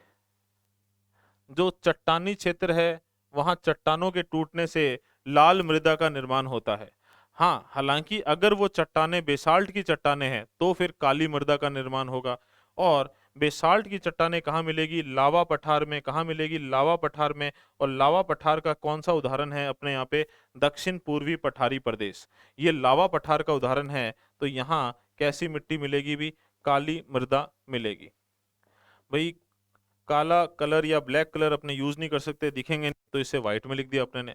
जो चट्टानी क्षेत्र है वहां चट्टानों के टूटने से लाल मृदा का निर्माण होता है। हाँ, हालांकि अगर वो चट्टाने बेसाल्ट की चट्टाने हैं तो फिर काली मृदा का निर्माण होगा। और बेसाल्ट की चट्टाने कहाँ मिलेगी? लावा पठार में। कहाँ मिलेगी? लावा पठार में। और लावा पठार का कौन सा उदाहरण है अपने यहाँ पे? दक्षिण पूर्वी पठारी प्रदेश, ये लावा पठार का उदाहरण है। तो यहाँ कैसी मिट्टी मिलेगी भी? काली मृदा मिलेगी। भाई काला कलर या ब्लैक कलर अपने यूज नहीं कर सकते, दिखेंगे नहीं, तो इसे व्हाइट में लिख दिया अपने ने।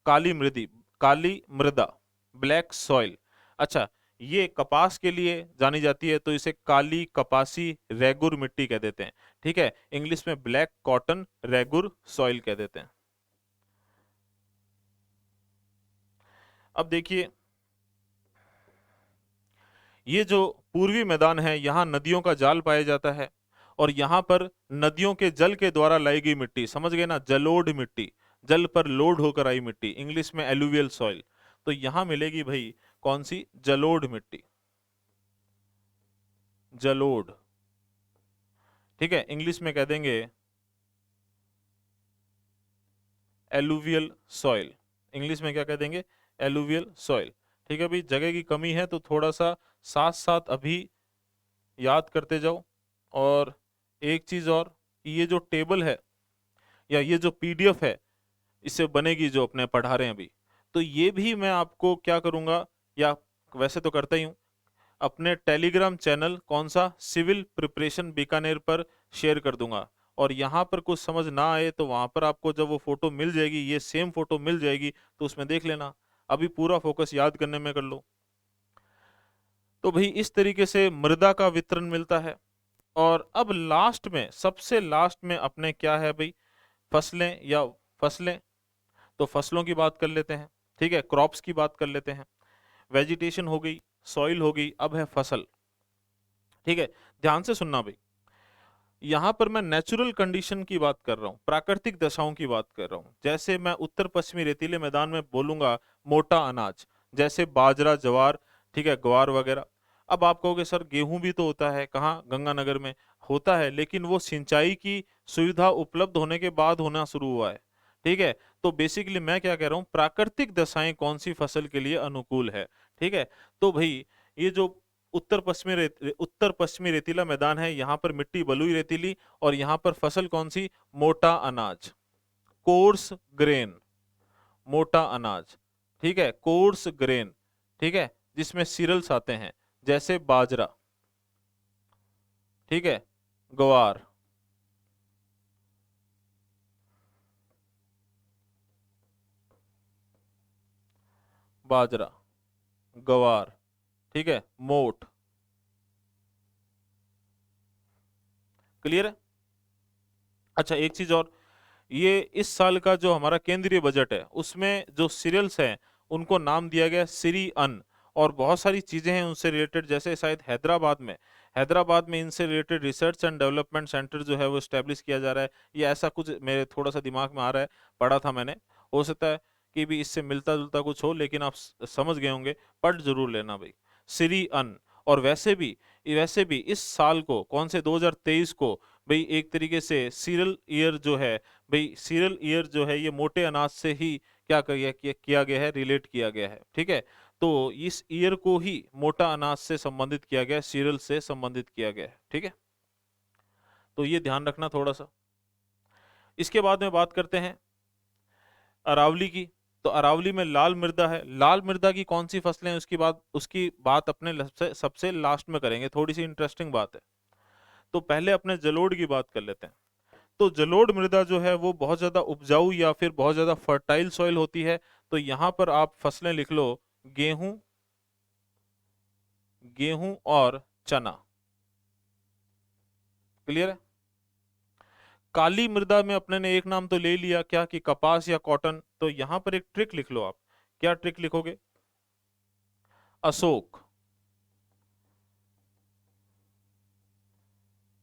काली मृदी, काली मृदा, ब्लैक सॉइल। अच्छा, ये कपास के लिए जानी जाती है, तो इसे काली कपासी रेगुर मिट्टी कह देते हैं। ठीक है, इंग्लिश में ब्लैक कॉटन रेगुर सॉइल कह देते हैं। अब देखिए ये जो पूर्वी मैदान है, यहाँ नदियों का जाल पाया जाता है। और यहाँ पर नदियों के जल के द्वारा लाई गई मिट्टी, समझ गए ना, जलोढ़ मिट्टी, जल पर लोड होकर आई मिट्टी, इंग्लिश में एलुवियल सॉइल। तो यहाँ मिलेगी भाई कौन सी? जलोढ़ मिट्टी। जलोढ़, ठीक है, इंग्लिश में कह देंगे एलुवियल सॉइल। इंग्लिश में क्या कह देंगे? Alluvial soil. ठीक है भाई, जगह की कमी है तो थोड़ा सा साथ साथ अभी याद करते जाओ। और एक चीज और, ये जो टेबल है या ये जो पीडीएफ है इससे बनेगी, जो अपने पढ़ा रहे हैं अभी, तो ये भी मैं आपको क्या करूंगा, या वैसे तो करता ही हूँ, अपने टेलीग्राम चैनल कौन सा, सिविल प्रिपरेशन बीकानेर पर शेयर कर दूंगा। और यहाँ पर कुछ समझ ना आए तो वहां पर आपको जब वो फोटो मिल जाएगी, ये सेम फोटो मिल जाएगी, तो उसमें देख लेना। अभी पूरा फोकस याद करने में कर लो। तो भाई इस तरीके से मृदा का वितरण मिलता है। और अब लास्ट में, सबसे लास्ट में अपने क्या है भाई, फसलें या फसलें। तो फसलों की बात कर लेते हैं, ठीक है, क्रॉप्स की बात कर लेते हैं। वेजिटेशन हो गई, सॉइल हो गई, अब है फसल। ठीक है, ध्यान से सुनना भाई, यहां पर मैं नेचुरल कंडीशन की बात कर रहा हूं, प्राकृतिक दशाओं की बात कर रहा हूं। जैसे मैं उत्तर पश्चिमी रेतीले मैदान में बोलूंगा मोटा अनाज, जैसे बाजरा, ज्वार, ठीक है, ग्वार वगैरह। अब आप कहोगे सर गेहूं भी तो होता है, कहाँ, गंगानगर में होता है, लेकिन वो सिंचाई की सुविधा उपलब्ध होने के बाद होना शुरू हुआ है। ठीक है, तो बेसिकली मैं क्या कह रहा हूँ, प्राकृतिक दशाएं कौन सी फसल के लिए अनुकूल है। ठीक है, तो भाई ये जो उत्तर पश्चिमी रेतीला मैदान है, यहाँ पर मिट्टी बलुई रेतीली, और यहाँ पर फसल कौन सी, मोटा अनाज, कोर्स ग्रेन, मोटा अनाज। ठीक है, कोर्स ग्रेन, ठीक है, जिसमें सीरियल्स आते हैं, जैसे बाजरा, ठीक है, ग्वार, बाजरा, ग्वार, ठीक है, मोठ। क्लियर है? अच्छा एक चीज और, ये इस साल का जो हमारा केंद्रीय बजट है उसमें जो सीरियल्स हैं उनको नाम दिया गया सिरी अन्न। और बहुत सारी चीजें हैं उनसे रिलेटेड, जैसे शायद हैदराबाद में इनसे related research and development centre जो है वो स्टैब्लिश किया जा रहा है। ये ऐसा कुछ मेरे थोड़ा सा दिमाग में आ रहा है, पढ़ा था मैंने, हो सकता है कि भी इससे मिलता जुलता कुछ हो, लेकिन आप समझ गए होंगे, पढ़ जरूर लेना भाई, सिरी अन्न। और वैसे भी इस साल को, कौन से, 2023 को भाई एक तरीके से सीरियल ईयर जो है, भाई सीरियल ईयर जो है ये मोटे अनाज से ही किया गया है, रिलेट किया गया है। ठीक है, तो इस ईयर को ही मोटा अनाज से संबंधित किया गया है, सीरियल से संबंधित किया गया है। ठीक है, तो ये ध्यान रखना थोड़ा सा। इसके बाद में बात करते हैं अरावली की। तो अरावली में लाल मृदा है। लाल मृदा की कौन सी फसलें हैं, उसकी बात अपने सबसे लास्ट में करेंगे, थोड़ी सी इंटरेस्टिंग बात है। तो पहले अपने जलोढ़ की बात कर लेते हैं। तो जलोढ़ मृदा जो है वो बहुत ज्यादा उपजाऊ या फिर बहुत ज्यादा फर्टाइल सॉइल होती है। तो यहां पर आप फसलें लिख लो, गेहूं, गेहूं और चना। क्लियर है? काली मृदा में अपने ने एक नाम तो ले लिया, क्या, कि कपास या कॉटन। तो यहां पर एक ट्रिक लिख लो आप। क्या ट्रिक लिखोगे? अशोक।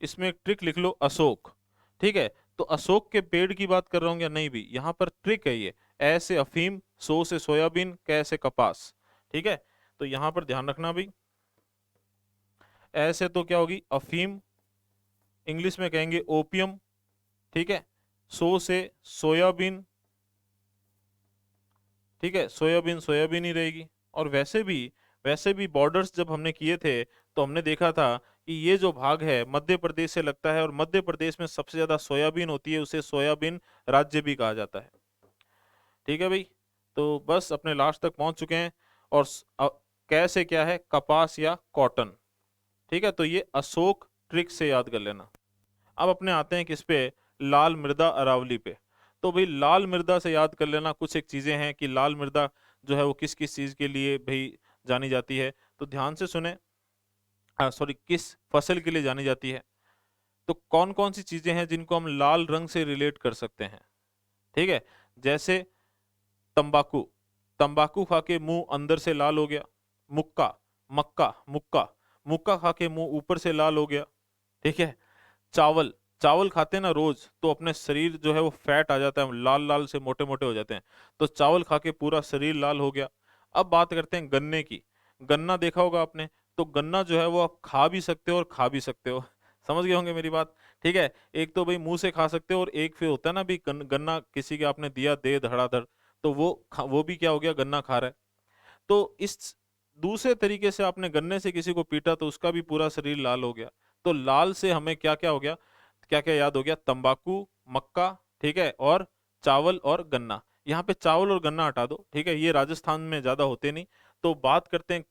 इसमें एक ट्रिक लिख लो, अशोक। ठीक है, तो अशोक के पेड़ की बात कर रहा हूं या नहीं भी, यहां पर ट्रिक है ये। ए से अफीम, सो से सोयाबीन, कै से कपास। ठीक है, तो यहां पर ध्यान रखना भी, ए से तो क्या होगी, अफीम, इंग्लिश में कहेंगे ओपियम। ठीक है, सो से सोयाबीन, ठीक है, सोयाबीन सोयाबीन ही रहेगी। और वैसे भी बॉर्डर्स जब हमने किए थे तो हमने देखा था कि ये जो भाग है मध्य प्रदेश से लगता है, और मध्य प्रदेश में सबसे ज्यादा सोयाबीन होती है, उसे सोयाबीन राज्य भी कहा जाता है। ठीक है भाई, तो बस अपने लास्ट तक पहुंच चुके हैं। और कैसे क्या है, कपास या कॉटन। ठीक है, तो ये अशोक ट्रिक से याद कर लेना। अब अपने आते हैं किस पे, लाल मृदा अरावली पे। तो भाई लाल मृदा से याद कर लेना, कुछ एक चीजें हैं कि लाल मृदा जो है वो किस किस चीज के लिए भाई जानी जाती है। तो ध्यान से सुने, सॉरी, किस फसल के लिए जानी जाती है। तो कौन कौन सी चीजें हैं जिनको हम लाल रंग से रिलेट कर सकते हैं। ठीक है, जैसे तंबाकू, तंबाकू खा के मुंह अंदर से लाल हो गया। मुक्का, मक्का, मुक्का, मुक्का खा के मुंह ऊपर से लाल हो गया। ठीक है, चावल, चावल खाते हैं ना रोज, तो अपने शरीर जो है वो फैट आ जाता है, लाल लाल से मोटे मोटे हो जाते हैं। तो चावल खा के पूरा शरीर लाल हो गया। अब बात करते हैं गन्ने की। गन्ना देखा होगा आपने, तो गन्ना जो है वो आप खा भी सकते हो और खा भी सकते हो। समझ गए होंगे मेरी बात, ठीक है। एक तो भाई मुंह से खा सकते हो, और एक फिर होता है ना भी गन्ना किसी के आपने दिया दे धड़ाधड़, तो वो भी क्या हो गया, गन्ना खा रहा है। तो इस दूसरे तरीके से आपने गन्ने से किसी को पीटा तो उसका भी पूरा शरीर लाल हो गया। तो लाल से हमें क्या क्या हो गया, क्या क्या याद हो गया, तंबाकू, मक्का, ठीक है, और चावल और गन्ना। यहाँ पे चावल और गन्ना हटा दो, ठीक है, ये राजस्थान में ज्यादा होते नहीं। तो बात करते हैं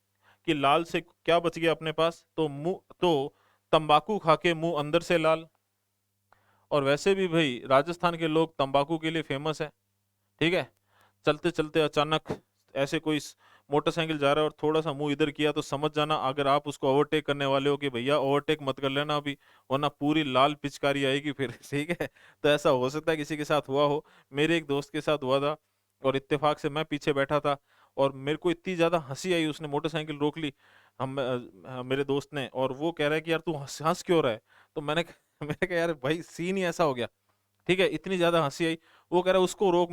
कि लाल से क्या बच गया अपने पास, तो मुंह, तो तंबाकू खा के मुंह अंदर से लाल। और वैसे भी भाई राजस्थान के लोग तंबाकू के लिए फेमस है, ठीक है। चलते चलते अचानक ऐसे कोई मोटरसाइकिल जा रहा है और थोड़ा सा मुंह इधर किया, तो समझ जाना, अगर आप उसको ओवरटेक करने वाले हो, कि भैया ओवरटेक मत कर लेना अभी, वरना पूरी लाल पिचकारी आएगी फिर। ठीक है। तो ऐसा हो सकता है किसी के साथ हुआ हो, मेरे एक दोस्त के साथ हुआ था, और इत्तेफाक से मैं पीछे बैठा था, और मेरे को इतनी ज्यादा हंसी आई, उसने मोटरसाइकिल रोक ली, मेरे दोस्त ने, और वो कह रहा है कि यार तू हंस हंस क्यों रहा है। तो मैंने कहा यार भाई सीन ही ऐसा हो गया, ठीक है, इतनी ज्यादा हंसी आई। वो कह रहा है उसको रोक,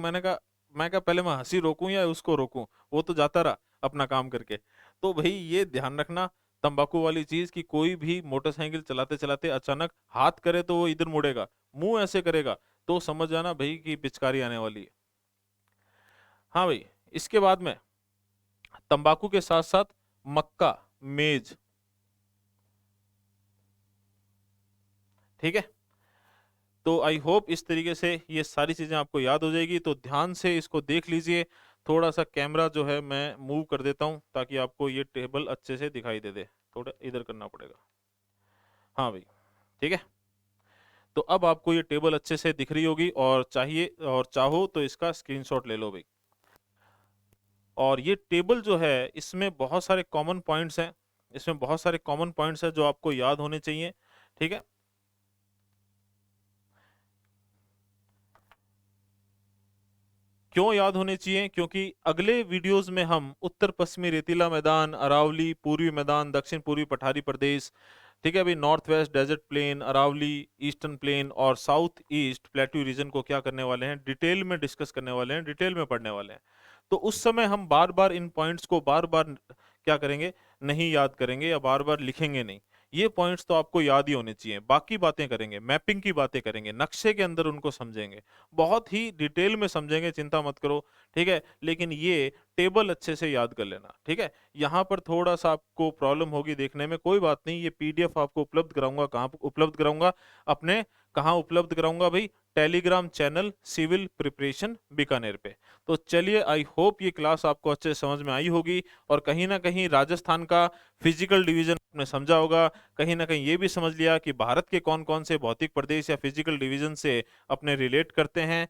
मैं कहा पहले मैं हंसी रोकूं या उसको रोकूं, वो तो जाता रहा अपना काम करके। तो भाई ये ध्यान रखना, तंबाकू वाली चीज, कि कोई भी मोटरसाइकिल चलाते चलाते अचानक हाथ करे तो वो इधर मुड़ेगा, मुंह ऐसे करेगा, तो समझ जाना भाई कि पिचकारी आने वाली है। हाँ भाई, इसके बाद में तंबाकू के साथ साथ मक्का, मेज, ठीक है। तो आई होप इस तरीके से ये सारी चीजें आपको याद हो जाएगी, तो ध्यान से इसको देख लीजिए। थोड़ा सा कैमरा जो है मैं मूव कर देता हूँ ताकि आपको ये टेबल अच्छे से दिखाई दे दे, थोड़ा इधर करना पड़ेगा। हाँ भाई, ठीक है। तो अब आपको ये टेबल अच्छे से दिख रही होगी, और चाहिए और चाहो तो इसका स्क्रीनशॉट ले लो भाई। और ये टेबल जो है इसमें बहुत सारे कॉमन पॉइंट्स हैं, इसमें बहुत सारे कॉमन पॉइंट्स हैं जो आपको याद होने चाहिए, ठीक है। क्यों याद होने चाहिए, क्योंकि अगले वीडियोस में हम उत्तर पश्चिमी रेतीला मैदान, अरावली, पूर्वी मैदान, दक्षिण पूर्वी पठारी प्रदेश, ठीक है भाई, north west desert plain, Aravalli, eastern plain और साउथ ईस्ट प्लेट्यू रीजन को क्या करने वाले हैं, डिटेल में डिस्कस करने वाले हैं, डिटेल में पढ़ने वाले हैं। तो उस समय हम बार बार इन पॉइंट्स को बार बार क्या करेंगे, नहीं याद करेंगे या बार बार लिखेंगे नहीं। ये पॉइंट्स तो आपको याद ही होने चाहिए, बाकी बातें करेंगे, मैपिंग की बातें करेंगे, नक्शे के अंदर उनको समझेंगे, बहुत ही डिटेल में समझेंगे, चिंता मत करो, ठीक है। लेकिन ये टेबल अच्छे से याद कर लेना, ठीक है। यहाँ पर थोड़ा सा आपको प्रॉब्लम होगी देखने में, कोई बात नहीं, ये पीडीएफ आपको उपलब्ध कराऊंगा, कहाँ उपलब्ध कराऊंगा, अपने कहाँ उपलब्ध कराऊंगा भाई, telegram channel civil preparation Bikaner पे। तो चलिए, आई होप ये क्लास आपको अच्छे से समझ में आई होगी, और कहीं ना कहीं राजस्थान का फिजिकल डिवीजन आपने समझा होगा, कहीं ना कहीं ये भी समझ लिया कि भारत के कौन कौन से भौतिक प्रदेश या फिजिकल डिवीजन से अपने रिलेट करते हैं।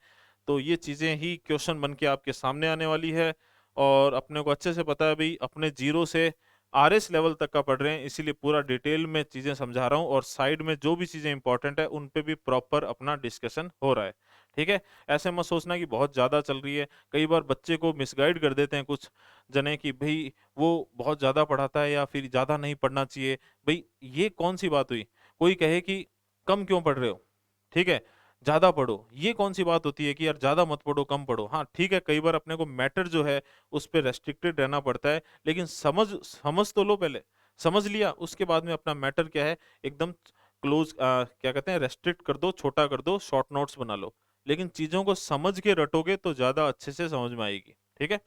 तो ये चीजें ही क्वेश्चन बन के आपके सामने आने वाली है, और अपने को अच्छे से पता है भाई, अपने जीरो से आरएस लेवल तक का पढ़ रहे हैं, इसीलिए पूरा डिटेल में चीजें समझा रहा हूँ, और साइड में जो भी चीजें इंपॉर्टेंट है उन पे भी प्रॉपर अपना डिस्कशन हो रहा है, ठीक है। ऐसे मत सोचना कि बहुत ज्यादा चल रही है, कई बार बच्चे को मिसगाइड कर देते हैं कुछ जने कि भाई वो बहुत ज्यादा पढ़ाता है या फिर ज्यादा नहीं पढ़ना चाहिए। भाई ये कौन सी बात हुई, कोई कहे कि कम क्यों पढ़ रहे हो, ठीक है, ज्यादा पढ़ो, ये कौन सी बात होती है कि यार ज्यादा मत पढ़ो कम पढ़ो। हाँ ठीक है, कई बार अपने को मैटर जो है उस पर रेस्ट्रिक्टेड रहना पड़ता है, लेकिन समझ समझ तो लो पहले, समझ लिया उसके बाद में अपना मैटर क्या है एकदम क्लोज, क्या कहते हैं, रेस्ट्रिक्ट कर दो, छोटा कर दो, शॉर्ट नोट्स बना लो, लेकिन चीजों को समझ के रटोगे तो ज्यादा अच्छे से समझ में आएगी, ठीक है।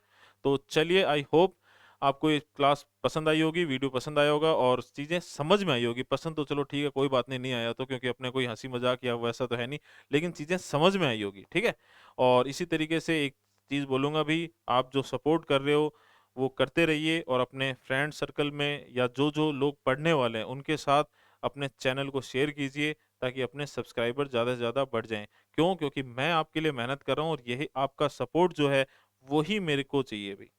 तो चलिए, आई होप आपको ये क्लास पसंद आई होगी, वीडियो पसंद आया होगा, और चीजें समझ में आई होगी। पसंद तो चलो ठीक है, कोई बात नहीं, नहीं आया तो, क्योंकि अपने कोई हंसी मजाक या वैसा तो है नहीं, लेकिन चीजें समझ में आई होगी, ठीक है। और इसी तरीके से एक चीज बोलूंगा भी, आप जो सपोर्ट कर रहे हो वो करते रहिए, और अपने फ्रेंड सर्कल में या जो जो लोग पढ़ने वाले हैं उनके साथ अपने चैनल को शेयर कीजिए, ताकि अपने सब्सक्राइबर ज़्यादा से ज़्यादा बढ़ जाएं। क्यों? क्योंकि मैं आपके लिए मेहनत कर रहा हूँ, और यही आपका सपोर्ट जो है वही मेरे को चाहिए भी।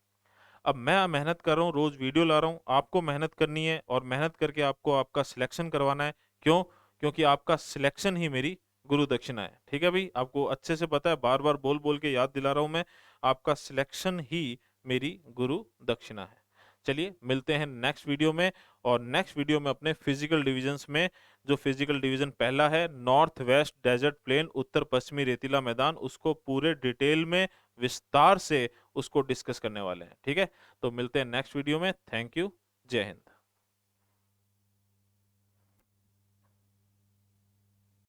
अब मैं मेहनत कर रहा हूँ, रोज वीडियो ला रहा हूँ, आपको मेहनत करनी है, और मेहनत करके आपको आपका सिलेक्शन करवाना है। क्यों? क्योंकि आपका सिलेक्शन ही मेरी गुरु दक्षिणा है, ठीक है भाई, आपको अच्छे से पता है, बार बार बोल बोल के याद दिला रहा हूँ मैं, आपका सिलेक्शन ही मेरी गुरु दक्षिणा है। चलिए मिलते हैं नेक्स्ट वीडियो में, और नेक्स्ट वीडियो में अपने फिजिकल डिविजन्स में, जो फिजिकल डिवीजन पहला है नॉर्थ वेस्ट डेजर्ट प्लेन, उत्तर पश्चिमी रेतीला मैदान, उसको पूरे डिटेल में विस्तार से उसको डिस्कस करने वाले हैं, ठीक है। तो मिलते हैं नेक्स्ट वीडियो में, थैंक यू, जय हिंद।